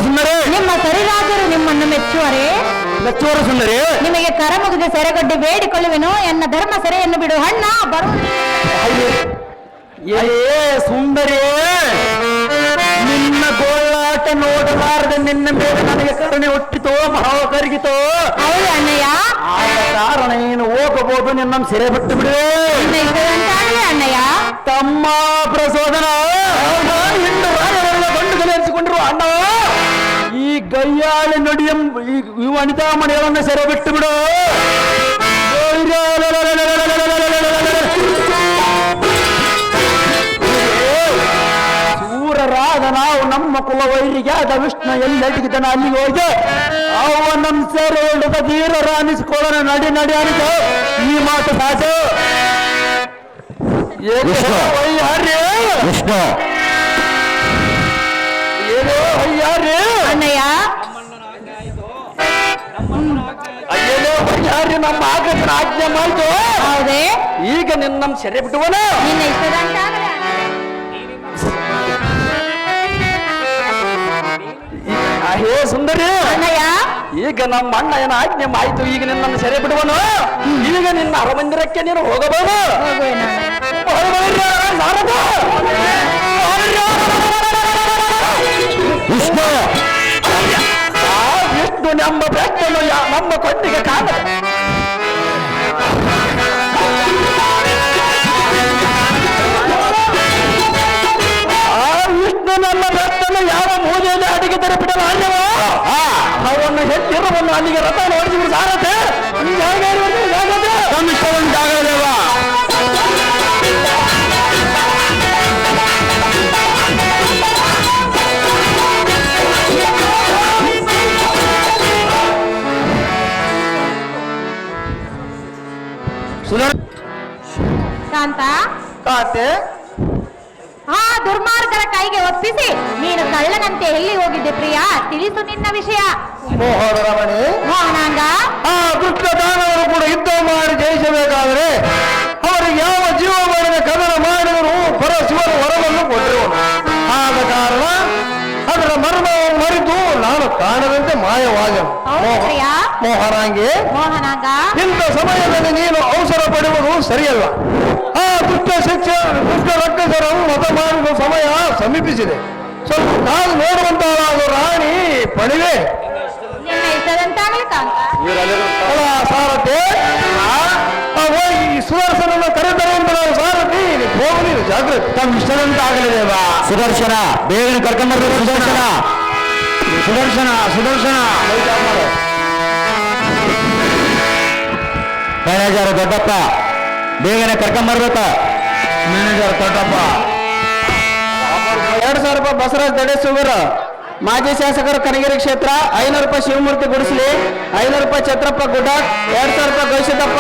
ಸುಂದರಿ ನಿಮ್ಮ ಸರಿರಾಜರು ನಿಮ್ಮನ್ನು ಮೆಚ್ಚುವರೇ? ಮೆಚ್ಚುವರು ಸುಂದರಿ ನಿಮಗೆ ಕರಮುಗಿದ ಸೆರೆಗಡ್ಡೆ ಬೇಡಿಕೊಳ್ಳುವೆನು. ಎನ್ನ ಧರ್ಮ ಸೆರೆಯನ್ನು ಬಿಡು ಅಣ್ಣ ಬರು. ಸುಂದರಿ ನಿನ್ನ ಗೋಳಾಟ ನೋಡಲಾರದೆ ನಿನ್ನ ಮೇಲೆ ನನಗೆ ಕರುಣೆ ಹುಟ್ಟಿತೋ ಭಾವ ಕರಗಿತೋ ಹೌದು ಅಣ್ಣಯ್ಯ. ಆದ ಕಾರಣ ನೀನು ಹೋಗಬಹುದು ನಿನ್ನನ್ನು ಸೆರೆ ಬಿಟ್ಟು ಬಿಡುವೆ ಅಣ್ಣಯ್ಯ. ತಮ್ಮ ಪ್ರಸೋದನ ಹೆಣ್ಣು ರಾಜರೆಲ್ಲ ಗಂಡುಗಳು ಎನಿಸಿಕೊಂಡಿರುವ ಅಣ್ಣ ಗಾಳಿ ನುಡಿ ಈ ವನಿತಾ ಮನೆಗಳನ್ನು ಸೆರೆ ಬಿಟ್ಟು ಬಿಡು. ಸೂರರಾದ ನಾವು ನಮ್ಮ ಕುಲವೈರಿಗೆ ಆದ ವಿಷ್ಣು ಎಲ್ಲೆಟಗಿದ್ದಾನ ಅಲ್ಲಿಗೆ ಹೋಗಿ ಅವ ನಮ್ಮ ಸೆರೆ ಹಿಡಿದ ಧೀರರ ಅನಿಸ್ಕೊಳ್ಳೋಣ. ನಡಿ ನಡಿ ಅನಿಸು ಈ ಮಾತು ಸಾಸು. ವಿಷ್ಣು ಏನೋ ಅಯ್ಯಾರಿ ಅಣ್ಣಯ್ಯ ಅಯ್ಯೋ ಅಯ್ಯಾರಿ ನಮ್ಮ ಆಗಸನ ಆಜ್ಞೆ ಮಾಡ್ತು. ಹೌದೇ ಈಗ ನಿನ್ನ ನಮ್ಮ ಸೆರೆ ಬಿಟ್ಟುವನ ನಿನ್ನ ಇಷ್ಟದಂತಾಗಲಿ ಹೇ ಸುಂದರಿ ಅಣ್ಣಯ್ಯ. ಈಗ ನಮ್ಮ ಅಣ್ಣ ಏನ ಆಜ್ಞೆ ಆಯ್ತು. ಈಗ ನಿನ್ನನ್ನು ಸೆರೆ ಬಿಡುವನು. ಈಗ ನಿನ್ನ ಅರಮಂದಿರಕ್ಕೆ ನೀನು ಹೋಗಬಹುದು. ವಿಷ್ಣು ವಿಷ್ಣು ನಮ್ಮ ಬೆಟ್ಟನು ನಮ್ಮ ಕೊಂಡಿಗೆ ಕಾಣ. ವಿಷ್ಣು ನನ್ನ ಬೆಟ್ಟನು ಯಾವ ಮೂಲೆಯಲ್ಲಿ ಅಡಿಗೆ ತರ ಬಿಡಲಾರ್ಯವ ಅವನ್ನು ಹೆಚ್ಚಿರುವನ್ನು ಅಲ್ಲಿಗೆ ರಥ ನೋಡಿಸಿದ್ರು ಸಾರತೆ ಜಾಗದೇವ ಕಾಂತ ಕಾತೆ ಆ ದುರ್ಮಾರ್ಗರ ಕೈಗೆ ಒಪ್ಪಿಸಿ ನೀನು ಕಳ್ಳನಂತೆ ಎಲ್ಲಿ ಹೋಗಿದ್ದೆ ಪ್ರಿಯಾ? ತಿಳಿಸು ನಿನ್ನ ವಿಷಯ. ಮೋಹನ ರಮಣಿ ಮೋಹನಾಂಗ, ಆ ದುಷ್ಟ ದಾನವರು ಕೂಡ ಯುದ್ಧ ಮಾಡಿ ಜಯಿಸಬೇಕಾದರೆ ಅವರಿಗೆ ಯಾವ ಜೀವ ಮಾಡಿದ ಕದನ ಮಾಡಿದರೂ ಪರಶಿವನ ವರವನ್ನು ಕೊಟ್ಟಿರುವನು. ಆದ ಕಾರಣ ಅದರ ಮರ್ಮವನ್ನು ಮರೆತು ನಾನು ಕಾಣದಂತೆ ಮಾಯವಾದನು. ಹೌದು ಪ್ರಿಯಾ. ಮೋಹನಾಂಗಿ, ಮೋಹನಾಂಗ, ಇಂಥ ಸಮಯದಲ್ಲಿ ನೀನು ಅವಸರ ಪಡುವುದು ಸರಿಯಲ್ಲ. ಆ ದುಷ್ಟ ಶಿಕ್ಷೆ ದುಷ್ಟ ರಕ್ಕಸರನ್ನು ಮತ ಮಾಡುವ ಸಮಯ ಸಮೀಪಿಸಿದೆ. ಸ್ವಲ್ಪ ಕಾದು ನೋಡುವಂತಹ ರಾಣಿ ಪಣಿವೆ. ನಿನ್ನ ಇಷ್ಟದಂತಾಗಲಿ ಕಾಂತ. ಅಲ್ಲ ಸಾರಥಿ, ಈ ಸುದರ್ಶನನ್ನು ಕರೆದರೆ ಅಂತ ನಾವು ಸಾರಥಿ ಹೋಗಲಿ ಜಾಗೃತಿ. ತಮ್ಮ ಇಷ್ಟದಂತ ಆಗಲಿದೇವಾ? ಸುದರ್ಶನ ಬೇಗನೆ ಕರ್ಕೊಂಡ್ಬರ್ಬೇಕು. ಸುದರ್ಶನ ಸುದರ್ಶನ ಸುದರ್ಶನ ಮ್ಯಾನೇಜರ್ ದೊಡ್ಡಪ್ಪ ಬೇಗನೆ ಕರ್ಕೊಂಡ್ಬರ್ಬೇಕ. ಮ್ಯಾನೇಜರ್ ದೊಡ್ಡಪ್ಪ 2,000 ರೂಪಾಯಿ ಬಸವರಾಜ್ ದಡೇಶ್ವರ, ಮಾಜಿ ಶಾಸಕರು ಕನಗಿರಿ ಕ್ಷೇತ್ರ. 500 ರೂಪಾಯಿ ಶಿವಮೂರ್ತಿ ಗುಡಿಸಲಿ, 500 ರೂಪಾಯಿ ಛತ್ರಪ್ಪ ಗುಡ್ಡಾಟ್, 2,000 ರೂಪಾಯಿ ಗವಿಸಿದ್ದಪ್ಪ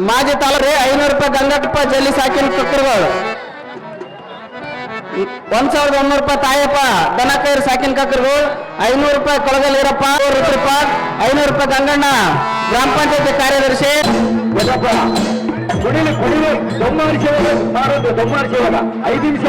ಮಾಜಿ ತಾಲೂರಿ, 500 ರೂಪಾಯಿ ಗಂಗಟ್ಟಪ್ಪ ಜಲ್ಲಿ ಸಾಕಿನ ಕಕ್ಕರುಗಳು, 1,100 ರೂಪಾಯಿ ತಾಯಪ್ಪ ದನಕೈರು ಸಾಕಿನ ಕಕ್ಕರುಗಳು, 500 ರೂಪಾಯಿ ಕೊಳಗಲೀರಪ್ಪ ರುದ್ರಪ್ಪ, 500 ರೂಪಾಯಿ ಗಂಗಣ್ಣ ಗ್ರಾಮ ಪಂಚಾಯತಿ ಕಾರ್ಯದರ್ಶಿ. ಕುಡಿಲಿ ಕುಡಿಲಿ ದೊಮ್ಮಾರಿ ಸೇವೆ ಮಾಡೋದು. ದೊಮ್ಮಾರಿ ಸೇವೆಗ 5 ನಿಮಿಷ.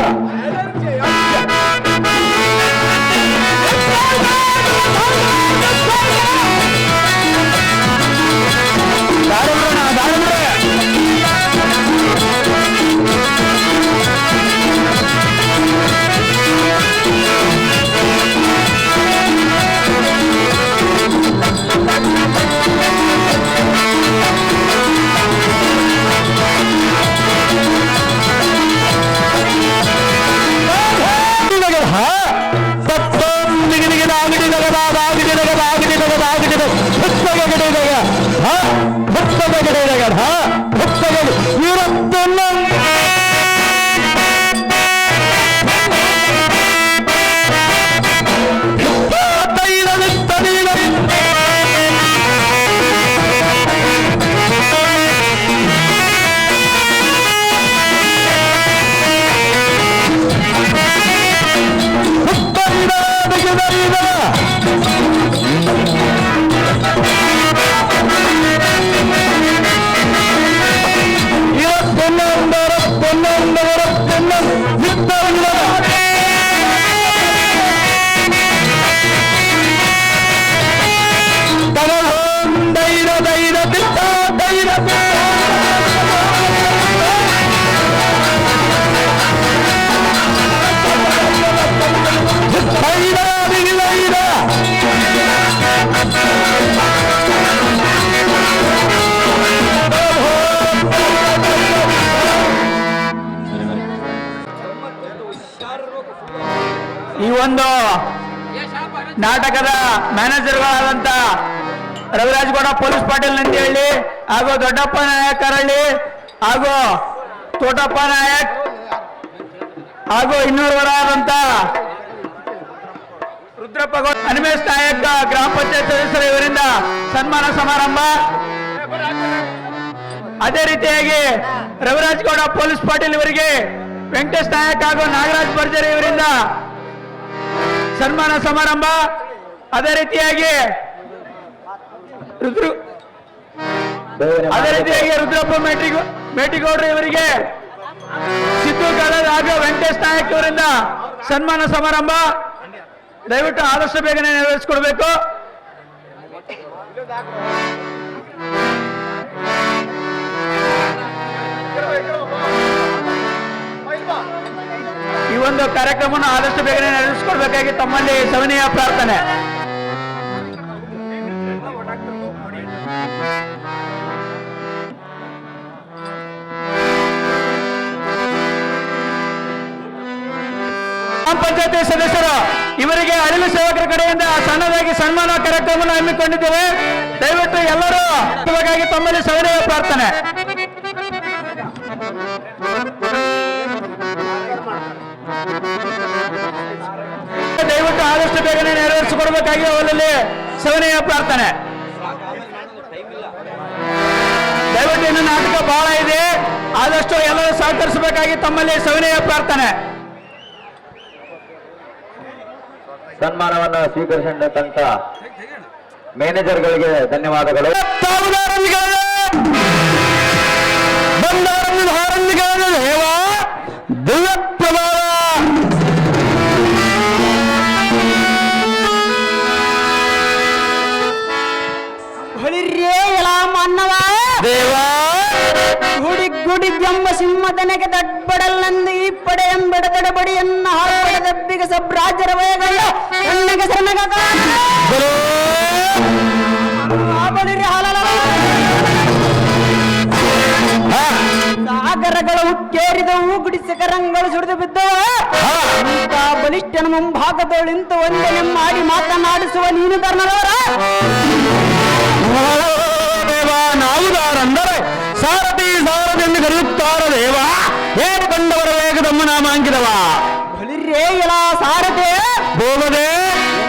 ಈ ಒಂದು ನಾಟಕದ ಮ್ಯಾನೇಜರ್ಗಳಾದಂತ ರವಿರಾಜಗೌಡ ಪೊಲೀಸ್ ಪಾಟೀಲ್ ನಂದಿಹಳ್ಳಿ ಹಾಗೂ ದೊಡ್ಡಪ್ಪ ನಾಯಕ್ ಕರಳ್ಳಿ ಹಾಗೂ ತೋಟಪ್ಪ ನಾಯಕ್ ಹಾಗೂ ಇನ್ನೂರವರಾದಂತ ರುದ್ರಪ್ಪ ಗೌಡ ಹನುಮೇಶ್ ನಾಯಕ್ ಗ್ರಾಮ ಪಂಚಾಯತ್ ಸದಸ್ಯರು ಇವರಿಂದ ಸನ್ಮಾನ ಸಮಾರಂಭ. ಅದೇ ರೀತಿಯಾಗಿ ರವಿರಾಜಗೌಡ ಪೊಲೀಸ್ ಪಾಟೀಲ್ ಇವರಿಗೆ ವೆಂಕಟೇಶ್ ನಾಯಕ್ ಹಾಗೂ ನಾಗರಾಜ್ ಭರ್ಜರಿ ಇವರಿಂದ ಸನ್ಮಾನ ಸಮಾರಂಭ. ಅದೇ ರೀತಿಯಾಗಿ ರುದ್ರಪ್ಪ ಮೇಟಿಗೌಡ್ರು ಇವರಿಗೆ ಸಿದ್ದು ಗದಗ್ ಹಾಗೂ ವೆಂಕಟೇಶ್ ನಾಯಕ್ ಇವರಿಂದ ಸನ್ಮಾನ ಸಮಾರಂಭ. ದಯವಿಟ್ಟು ಆದಷ್ಟು ಬೇಗನೆ ನೆರವೇರಿಸಿಕೊಡ್ಬೇಕು. ಈ ಒಂದು ಕಾರ್ಯಕ್ರಮವನ್ನು ಆದಷ್ಟು ಬೇಗನೆ ನೆರವೇರಿಸಿಕೊಡ್ಬೇಕಾಗಿ ತಮ್ಮಲ್ಲಿ ಸವಿನಯ ಪ್ರಾರ್ಥನೆ. ಗ್ರಾಮ ಪಂಚಾಯತಿ ಸದಸ್ಯರು ಇವರಿಗೆ ಅಳಿಲು ಸೇವಕರ ಕಡೆಯಿಂದ ಸಣ್ಣದಾಗಿ ಸನ್ಮಾನ ಕಾರ್ಯಕ್ರಮವನ್ನು ಹಮ್ಮಿಕೊಂಡಿದ್ದೇವೆ. ದಯವಿಟ್ಟು ಎಲ್ಲರೂ ತಮ್ಮಲ್ಲಿ ಸವಿನಯ ಪ್ರಾರ್ಥನೆ. ದಯವಿಟ್ಟು ಆದಷ್ಟು ಬೇಗನೆ ನೆರವೇರಿಸಿಕೊಡ್ಬೇಕಾಗಿ ಅವರಲ್ಲಿ ಸವಿನಯ ಪ್ರಾರ್ಥನೆ. ದಯವಿಟ್ಟು ಇನ್ನು ನಾಟಕ ಬಹಳ ಇದೆ, ಆದಷ್ಟು ಎಲ್ಲರೂ ಸಹಕರಿಸಬೇಕಾಗಿ ತಮ್ಮಲ್ಲಿ ಸವಿನಯ ಪ್ರಾರ್ಥನೆ. ಸನ್ಮಾನವನ್ನು ಸ್ವೀಕರಿಸಿದಂತ ಮ್ಯಾನೇಜರ್ಗಳಿಗೆ ಧನ್ಯವಾದಗಳು. ಗುಡಿ ಜಂಬ ಸಿಂಹದನೆಗೆ ದಡ್ಬಡಲ್ಲಂದು ಈ ಪಡೆ ಎಂಬೆಡದಡಬಡಿಯನ್ನ ಹಾರಬಡದಬ್ಬಿಗೆ ಸಬ್ರಾಜರ ವಯಗಳ್ಳ ಕಣ್ಣಿಗೆ ಸಣ್ಣಗ ಸಾಗರಗಳ ಹುಕ್ಕೇರಿದವು ಗುಡಿಸಕರಂಗಳು ಸುಡಿದು ಬಿದ್ದವ. ಇಂಥ ಬಲಿಷ್ಠನ ಮುಂಭಾಗದೊಳಿಂತ ಒಂದನೆ ಮಾಡಿ ಮಾತನಾಡಿಸುವ ನೀನು ಧರ್ಮದವರ ನಾವುದಾರಂದರೆ ಸಾರಥಿ ಸಾರಥಿಯನ್ನು ಕರೆಯುತ್ತಾರ ದೇವ. ಏನು ಕಂಡವರ ವೇಗದಮ್ಮ ನಾಮಾಂಕಿತವ ಬಲಿರೇ ಎಲ್ಲ ಸಾರಥಿ ಹೋಗದೆ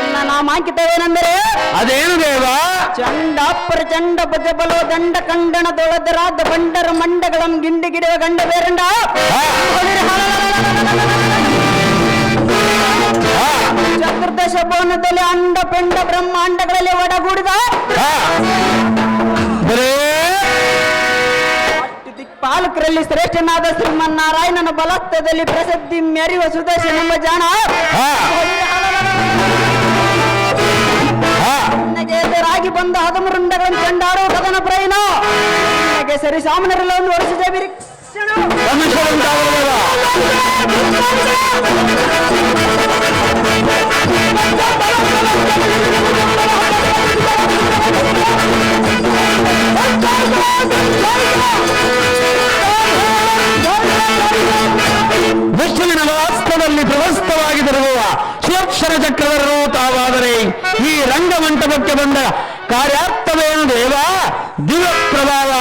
ಎಲ್ಲ ನಾಮಾಂಕಿತವೇನೆಂದರೆ ಅದೇನು ದೇವ? ಚಂಡ ಪ್ರಚಂಡ ಭಜಬಲೋ ದಂಡ ಕಂಡಣ ದೊಳದರಾದ ಬಂಡರ ಮಂಡಗಳಂ ಗಿಂಡಿ ಗಿಡವ ಗಂಡ ಬೇರಂಡ ಚತುರ್ದಶ ಭವನದಲ್ಲಿ ಅಂಡ ಪಿಂಡ ಬ್ರಹ್ಮಾಂಡಗಳಲ್ಲಿ ಒಡಗೂಡಿದ ಪಾಲಕರಲ್ಲಿ ಶ್ರೇಷ್ಠನಾದ ಶ್ರೀಮನ್ನಾರಾಯಣನ ಬಲಸ್ಥದಲ್ಲಿ ಪ್ರಸಿದ್ಧಿ ಮೆರೆಯುವ ಸುದರ್ಶನ ಎಂಬ ಜಾಣ ನನಗೆ ಎದುರಾಗಿ ಬಂದ 13 ರುಂಡಗಳನ್ನು ಚೆಂಡಾಡು ಕದನ ಪ್ರಯಾಣ ನನಗೆ ಸರಿ ಸಾಮಾನ್ಯರೆಲ್ಲ ಒಂದು ವರ್ಷದ ವಿಷ್ಣುವಿನ ವಾಸ್ತವದಲ್ಲಿ ಪ್ರವಸ್ತವಾಗಿ ತಿರುಗುವ ಸುರಕ್ಷರ ಚಕ್ರಧರರು ತಾವಾದರೆ ಈ ರಂಗಮಂಟಪಕ್ಕೆ ಬಂದ ಕಾರ್ಯಾರ್ಥವೇನು ದೇವ? ದಿವ್ಯ ಪ್ರಭಾವ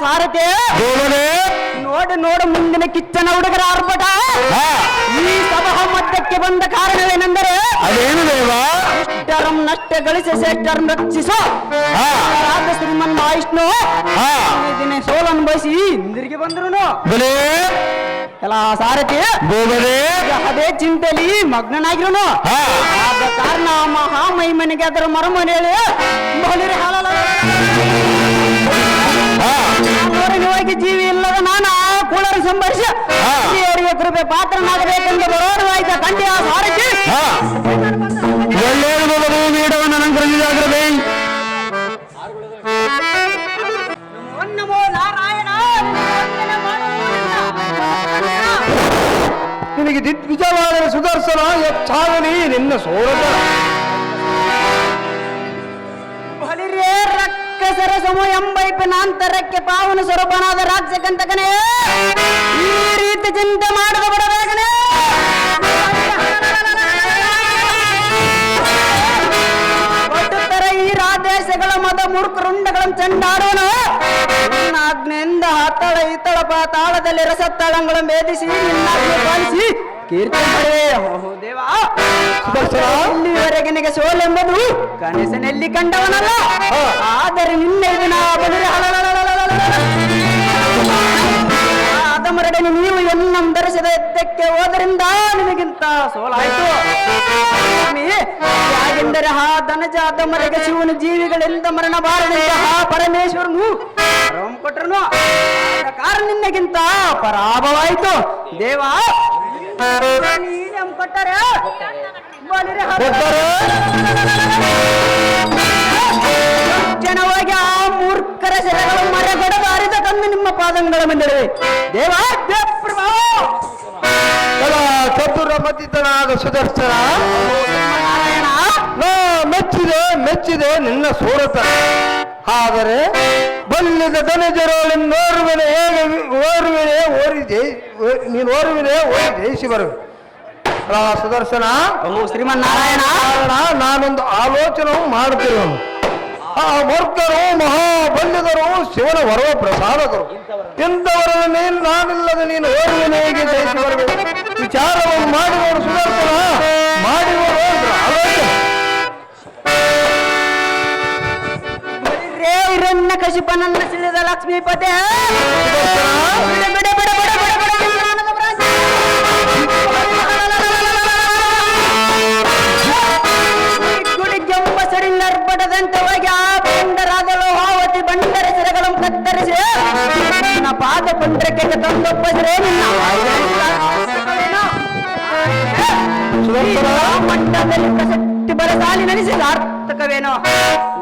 ಸಾರಥಿ ನೋಡು ನೋಡು ಮುಂದಿನ ಕಿಚ್ಚನ ಹುಡುಗರ ಆರ್ಭಟ. ಈ ಸಭಾ ಮಧ್ಯಕ್ಕೆ ಬಂದ ಕಾರಣವೇನೆಂದರೆ ಅದೇನು ದೇವ? ಇಷ್ಟರಂ ನಷ್ಟ ಗಳಿಸಿ ಶ್ರೇಷ್ಠರನ್ನು ರಕ್ಷಿಸೋ ಶ್ರೀಮನ್ ವಿಷ್ಣು ದಿನ ಸೋಲು ಅನುಭವಿಸಿ ಹಿಂದಿರುಗಿ ಬಂದ್ರು ಎಲ್ಲ ಸಾರಥಿ ಅದೇ ಚಿಂತೆಯಲ್ಲಿ ಮಗ್ನನಾಗಿರೋನು. ಆದ ಕಾರಣ ಮಹಾಮಹಿಮನಿಗೆ ಅದರ ಮರಮನೆ ಹೇಳಿ ಹೋಗಿ ಜೀವಿ ಇಲ್ಲದ ನಾನು ಆ ಕೂಳರ ಸಂಭರಿಸಿ ಅವರಿಗೆ ಕೃಪೆ ಪಾತ್ರನಾಗಬೇಕೆಂದು ಬರೋರವಾಯ್ತ ಕಂಡಿ ಆ ಸಾರಥಿ ಒಳ್ಳೆಯದು ನೀಡವನ್ನು ನಂತರದಾಗ್ರದೆ. ನಮೋ ನಾರಾಯಣ ನಿನಗೆ ದಿಗ್ವಿಜಯವಾದ ಸುದರ್ಶನ ಹೆಚ್ಚಾಗಲಿ ನಿನ್ನ ಸೋರಟ ಬಲಿರೇ ರಕ್ಕಸರ ಸಮ ಎಂಬೈಪಿನಾಂತರಕ್ಕೆ ಪಾವನ ಸ್ವರೂಪನಾದ ರಾಜ್ಯಕಂತಕನೇ ಈ ರೀತಿ ಚಿಂತೆ ಮಾಡದ ಬಡಬೇಗನೇ ಮದ ಮೂರ್ಖರುಂಡಗಳನ್ನು ಚೆಂಡಾಡುವನು ನಿನ್ನ ಆಜ್ಞೆಯಿಂದ ಹತ್ತಳ ಇತ್ತಳ ತಾಳದಲ್ಲಿ ರಸತ್ತಳಗಳನ್ನು ಭೇದಿಸಿ ನಿನ್ನಾಜ್ಞೆ ಪಾಲಿಸಿ ಕೀರ್ತಿ ಪಡೆವೆ. ಓಹೋ ದೇವಾ, ಇಲ್ಲಿವರೆಗೆ ನಿನಗೆ ಸೋಲೆಂಬುದು ಕನಸಿನಲ್ಲಿ ಕಂಡವನಲ್ಲ. ಆದರೆ ನಿನ್ನ ಇದನ್ನ ಬಲಿರೆ ಅದಮರಡನೆ ನೀವು ಎನ್ನಂ ಧರಿಸಿದ ಎತ್ತಕ್ಕೆ ಹೋದರಿಂದ ನಿಮಗಿಂತ ಸೋಲಾಯಿತು. ಯಾಗೆಂದರೆ ಆ ಧನಜ ಅದಮರಿಗೆ ಶಿವನ ಜೀವಿಗಳಿಂದ ಮರಣ ಬಾರದಂತಹ ಪರಮೇಶ್ವರನು ವರಂ ಕೊಟ್ಟರು. ಆದ ಕಾರಣ ನಿನ್ನಗಿಂತ ಪರಾಭವಾಯಿತು. ದೇವಾ ನೀನು ಕೊಟ್ಟರೆ ಬಲಿರೆ ಜನವಾಗಿ ಆ ಮೂರ್ಖರ ಸೆರೆಗಳು ಮರೆಗಡದ ಅರಿದ ತಂದು ನಿಮ್ಮ ಪಾದಗಳ ಮುಂದಿರುವೆ. ದೇವಾ ಚತುರ ಮತಿತನಾದ ಸುದರ್ಶನ, ಮೆಚ್ಚಿದೆ ನಿನ್ನ ಸೂರತ. ಆದರೆ ಬಲ್ಲಿದ ಧನಜರೋಳಿಂದೋರ್ವಿನೆ ನೀನು ಓರ್ವಿನೆ ಓರಿ ಜಯಿಸಿ ಬರುವೆ. ಸುದರ್ಶನ, ಶ್ರೀಮನ್ನಾರಾಯಣ, ನಾನೊಂದು ಆಲೋಚನೆ ಮಾಡುತ್ತಿರುವನು. ಆ ಮೂರ್ಖರು ಮಹಾಬಲ್ಯದರು ಶಿವನ ವರವ ಪ್ರಸಾದಕರು. ಇಂಥವರನ್ನು ನಾನಿಲ್ಲದೆ ನೀನು ಓರ್ವಿನ ಹೇಗೆ ಜಯಿಸಿ ಬರಬೇಕು? ವಿಚಾರವನ್ನು ಮಾಡಿದವರು ಸುದರ್ಶನ, ಮಾಡಿದವರು ಆಲೋಚನೆ. ಹಿರಣ್ಯ ಕಶಿಪನನ್ನ ಸಿಳಿದ ಲಕ್ಷ್ಮೀಪತಿ ಗುಡಿ ಜಂಬ ಸಡಿಲ್ಲರ್ಪಡದಂತೆ ಹೋಗಿ ಆ ಬಂಡರಾದಳು ಹಾವತಿ ಬಂಡರ ಸೆರೆಗಳನ್ನು ಕತ್ತರಿಸಿ ನಿನ್ನ ಪಾದ ಪುಂಡ್ರಕ್ಕೆ ತಂದೊಪ್ಪಸಿರೆ ನಿನ್ನ ಮಟ್ಟದಲ್ಲಿ ಪ್ರಸಕ್ತಿ ಬರಸಾಲಿ ನಡೆಸಿ ಸಾರ್ಥಕವೇನೋ.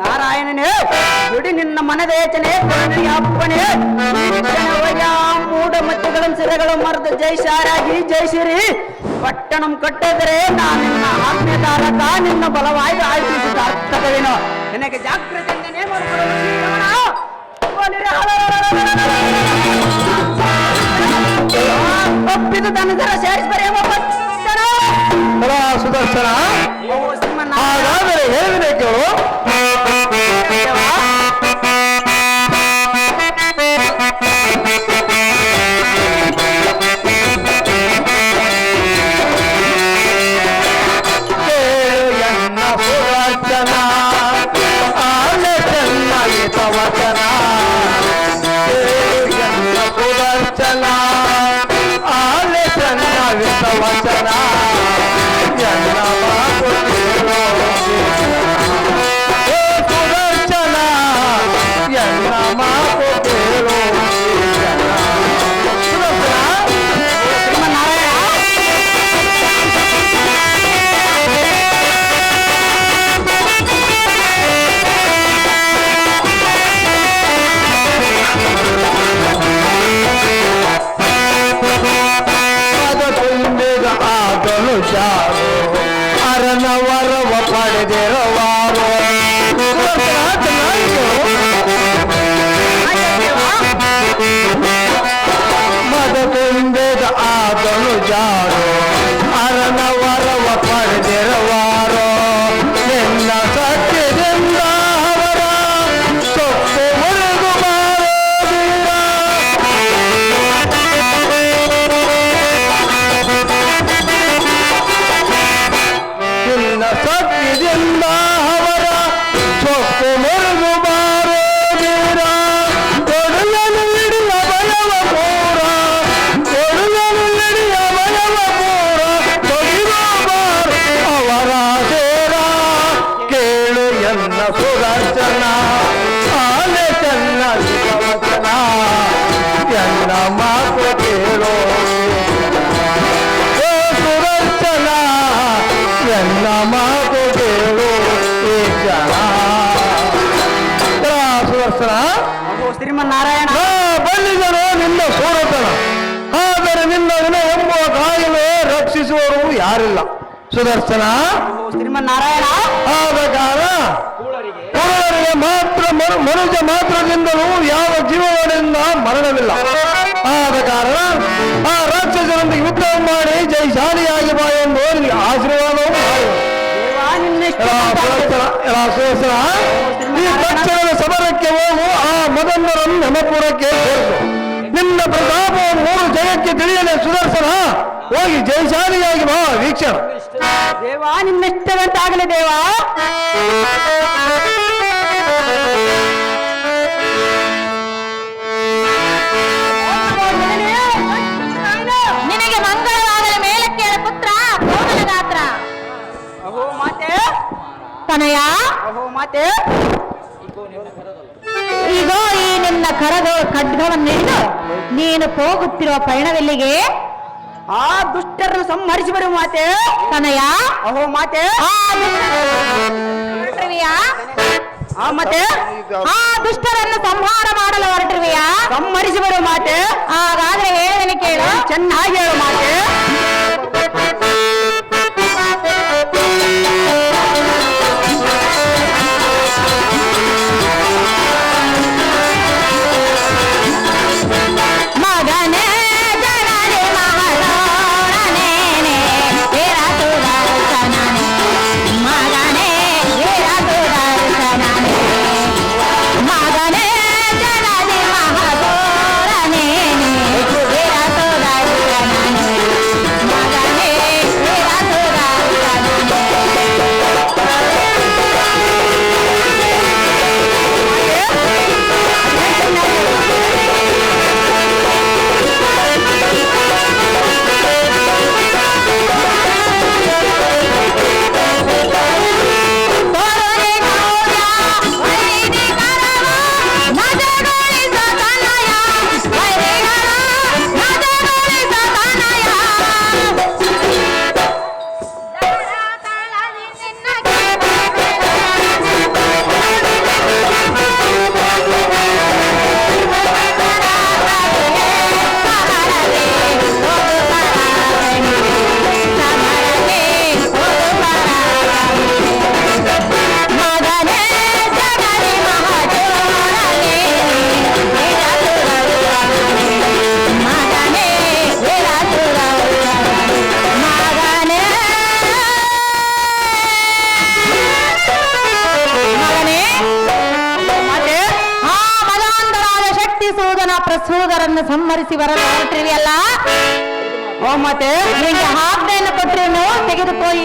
ನಾರಾಯಣನೇ, ಗುಡಿ ನಿನ್ನ ಮನದ ಯೋಚನೆ ಅಪ್ಪಣೆ ಮೂಢ ಮತ್ತುಗಳನ್ನು ಸೆರೆಗಳು ಮರೆದು ಜೈಸಾರಾಗಿ ಜೈಸಿರಿ ಪಟ್ಟಣಂ ಕಟ್ಟಿದರೆ ನಿನ್ನ ಆಜ್ಞೆದಾರಕ ನಿನ್ನ ಬಲವಾಗಿ ಆಯ್ತು ಸಾರ್ಥಕವೇನೋ. ನಿನಗೆ ಜಾಗೃತಿಯಿಂದನೇ ಒಪ್ಪಿದು ತನ್ನ ಸೇರಿಸ್ಬರೆಯ ಸುದರ್ಶನ, ಹಾಗಾದರೆ ಹೇಳಿದೆ ಕೇಳು. ವಚನ ಸುದರ್ಶನ ಆಲೆ ಚೆನ್ನಾಗಿದ್ದ ವಚನ ಸುದರ್ಶನ ಎನ್ನ ಮಾತು ಕೇಳು. ಜಾರು ಅರನವರವ ಪಡೆದಿರುವಾರು ಮದ ತುಂಬಿದ ಆದನು ಜಾರು ಅರನವರವ ಪಡೆದಿರುವಾರು ನಿನ್ನ ಸತ್ಯದಿಂದ ಅವರ ಸೊಪ್ಪು ಮುರಿದು ಸತ್ಯದಿಂದ ಅವರ ಸೊಪ್ಪು ಮುರಿದು ಬಾರೋದೀರ ಕೊಡುಗನು ಹಿಡಿಯ ಬಯವ ಪೂರ ಕೊಡುಗನು ಹಿಡಿಯ ಬಯವ ಪೂರ ಕೊಡಿಬಾರು ಅವರ ಸೇರ ಕೇಳು ಎನ್ನ ಸುದರ್ಶನ ಆಲೆ ಚೆನ್ನ ವಚನ ಎನ್ನ ಮಾತು ಕೇಳು. ಸುದರ್ಶನ ಎನ್ನ ಮಾತು ಕೇಳು ಈ ಜನ. ಸುದರ್ಶನ, ಶ್ರೀಮನ್ನಾರಾಯಣ, ಬಲ್ಲಿದರು ನಿನ್ನ ಸೂರತನ. ಆದರೆ ನಿನ್ನ ಎಂಬುವ ಕಾಯಿಲೆ ರಕ್ಷಿಸುವವರು ಯಾರಿಲ್ಲ. ಸುದರ್ಶನ, ಶ್ರೀಮನ್ನಾರಾಯಣ, ಆದ ಕಾರಣ ಕುರುಡರಿಗೆ ಮಾತ್ರ ಮನುಷ್ಯ ಮಾತ್ರದಿಂದಲೂ ಯಾವ ಜೀವಗಳಿಂದ ಮರಣವಿಲ್ಲ. ಆದ ಕಾರಣ ಆ ರಾಕ್ಷಸರೊಂದಿಗೆ ಯುದ್ಧ ಮಾಡಿ ಜೈಶಾಲಿಯಾಗಿ ಬಾ ಎಂದು ನಿನಗೆ ಆಶೀರ್ವಾದವು ಮಾಡಿ. ನಿನ್ನೆಷ್ಟು ಈ ತಕ್ಷಣದ ಸಮರಕ್ಕೆ ಹೋಗು, ಆ ಮದನ್ನರನ್ನು ನಮಪುರಕ್ಕೆ ಸೇರಿಸು. ನಿನ್ನ ಪ್ರತಾಪ ಮೂರು ಜಗಕ್ಕೆ ತಿಳಿಯಲೇ ಸುದರ್ಶನ, ಹೋಗಿ ಜಯಶಾಲಿಯಾಗಿ ಬಾ ವೀಕ್ಷಣ. ದೇವ ನಿನ್ನೆಷ್ಟವಂತಾಗಲಿ ದೇವ. ನಿನಗೆ ಮಂಗಳವಾಗಲಿ ಮೇಲಕ್ಕೆ ಪುತ್ರ ಕೋಮಲ ಗಾತ್ರ. ಅಹೋ ಮಾತೆ, ತನಯ ಅಹೋ ಮಾತೆ, ಈಗ ಈ ನಿನ್ನ ಖಡ್ಗವನ್ನು ಹಿಡಿದು ನೀನು ಹೋಗುತ್ತಿರುವ ಪಯಣವೆಲ್ಲಿಗೆ? ಆ ದುಷ್ಟರನ್ನು ಸಂಹರಿಸಿ ಬರು ಮಾತೆ. ತನಯ ಅಹೋ ಮಾತೆ, ಹೊರಟಿರುವೆಯಾ? ಆ ಮಾತೆ, ಆ ದುಷ್ಟರನ್ನು ಸಂಹಾರ ಮಾಡಲು ಹೊರಟಿರುವೆಯಾ? ಸಂಹರಿಸಿ ಬರು ಮಾತೆ. ಹಾಗಾದ್ರೆ ಹೇಳಿದನೆ ಕೇಳು. ಚೆನ್ನಾಗಿ ಹೇಳು ಮಾತೆ. ಮಗನೇ ಜನನಿ ಮಗಳೋರನೇನೆ ಇರತು ದರ್ಶನನೆ. ಮಗನೇ ಇರತು ದರ್ಶನನೆ. ಮಗನೇ ಜನನಿ ಮಗಳೋರನೇನೆ ಇರತು ದರ್ಶನನೆ. ಮಗನೇ ಇರತು ಪ್ರಸೂದರನ್ನು ಸಂಹರಿಸಿ ಬರಲು ಹೊರಟಿರುವೆಯಲ್ಲ. ಓ ಮಾತೆ, ನಿಮಗೆ ಆಜ್ಞೆಯನ್ನು ಕೊಟ್ಟರು ತೆಗೆದುಕೋ ಈ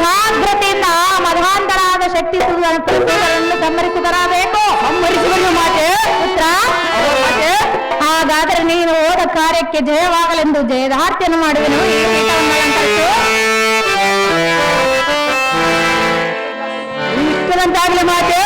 ಜಾಗ್ರತೆಯಿಂದ ಮಧಾಂತರಾದ ಶಕ್ತಿ ಪ್ರಸೂದರನ್ನು ಸಂಹರಿಸಿ ಬರಬೇಕು. ಸಂಹರಿಸಿ ಬರು ಮಾತೆ. ಪುತ್ರ, ಮಾತೆ, ಹಾಗಾದರೆ ನೀನು ಹೋದ ಕಾರ್ಯಕ್ಕೆ ಜಯವಾಗಲೆಂದು ಜಯದಾರ್ತಿಯನ್ನು ಮಾಡುವೆನು. ಈ ಪೀಠವನ್ನು ಅಲಂಕರಿಸು. ಇಷ್ಟವಂತಾಗಲಿ ಮಾತೆ.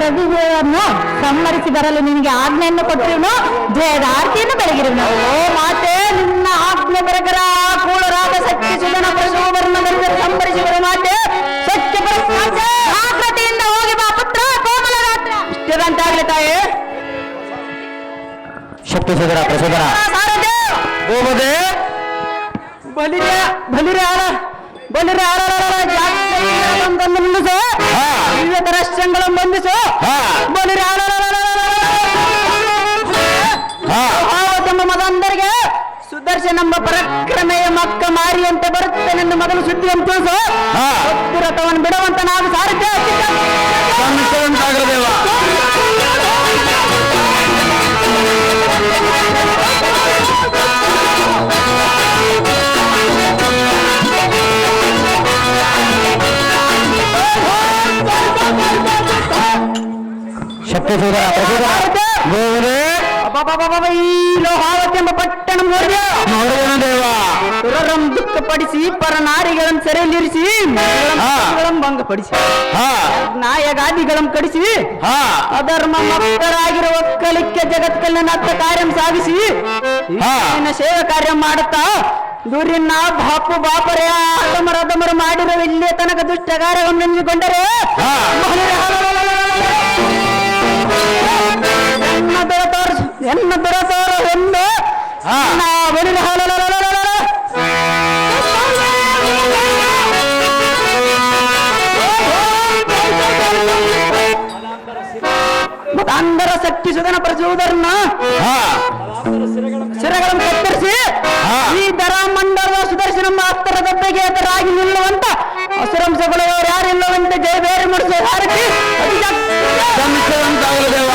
ಪ್ರಭುವನ್ನು ಸಂಹರಿಸಿ ಬರಲು ನಿನಗೆ ಆಜ್ಞೆಯನ್ನು ಕೊಟ್ಟಿರುವನು. ಜಯದ ಆರತಿಯನ್ನು ಬೆಳಗಿರುವನು. ಓ ಮಾತೆ, ನಿನ್ನ ಆಜ್ಞೆ ಪ್ರಕಾರ ಕೂಳರಾದ ಸತ್ಯ ಸುಧನ ಪ್ರಸೂವರ್ಣದಲ್ಲಿ ಸಂಹರಿಸಿ ಬರು ಮಾತೆ. ಸತ್ಯ ಜಾಗ್ರತೆಯಿಂದ ಹೋಗಿ ಬಾ ಪುತ್ರ ಕೋಮಲ ಗಾತ್ರ. ಇಷ್ಟದಂತಾಗಲಿ ತಾಯಿ. ಶಕ್ತಿ ಸುಧರ ಪ್ರಸೂದರ ಸಾರಥಿ ಗೋಮದೆ ಬಲಿರೆ ಬಂದನ್ನು ನಿಲ್ಲಿಸು. ವಿವಿಧ ರಹಸ್ಯಗಳನ್ನು ಬಂಧಿಸು. ಬಲಿರೆ ತಮ್ಮ ಮಗಂದರಿಗೆ ಸುದರ್ಶನೆಂಬ ಪರಾಕ್ರಮೆಯ ಮಕ್ಕ ಮಾರಿಯಂತೆ ಬರುತ್ತೇನೆಂದು ಮೊದಲು ಸುದ್ದಿಯನ್ನು ತಿಳಿಸು. ಹಾ. ರಥವನ್ನು ಬಿಡುವಂತ ನಾವು ಸಾರಥ್ಯ ಸಂಶಯಂತಾಗದೇವ. ಶಕ್ತಿಸೂರ ಈ ಲೋಹಾವತಿ ಎಂಬ ಪಟ್ಟಣ ನೋಡಿದ ದೇವ. ಸುರರಂ ದುಃಖಪಡಿಸಿ ಪರನಾರಿಗಳನ್ನು ಸೆರೆಯಲ್ಲಿರಿಸಿ ಭಂಗಪಡಿಸಿ ನಾಯಗಾದಿಗಳನ್ನು ಕಡಿಸಿ ಅಧರ್ಮ ಮಕ್ಕಳಾಗಿರುವ ಒಕ್ಕಲಿಕ್ಕೆ ಜಗತ್ಕಲ್ಯಾಣ ಕಾರ್ಯ ಸಾಗಿಸಿ ಸೇವೆ ಕಾರ್ಯ ಮಾಡುತ್ತಾ ದೂರಿನ ಬಾಪು ಬಾಪರೇ ಅಧಮರು ಮಾಡಿರುವ ಇಲ್ಲಿಯ ತನಕ ದುಷ್ಟ ಕಾರ್ಯವನ್ನು ನೆನೆಸಿಕೊಂಡರೆ ಎನ್ನ ದೊರತೋರು ಎಂದು ಮತಾಂಧರ ಶಕ್ತಿ ಸುಧನ ಪ್ರಚೋದರನ್ನ ಶಿರಗಳನ್ನು ಕತ್ತರಿಸಿ ಈ ದರ ಮಂಡಲದ ಸುದರ್ಶನ ಮಾಸ್ತರ ದಬ್ಬೆಗೆ ಎದುರಾಗಿ ನಿಲ್ಲುವಂತ ಅಸುರಂಶಗಳು ಯಾರಿಲ್ಲವಂತೆ ಜಯ ಬೇರೆ ಮಾಡಿಸುವ ಸಾರಥಿ ಸಂಶಯಂತಾಗದೇವ.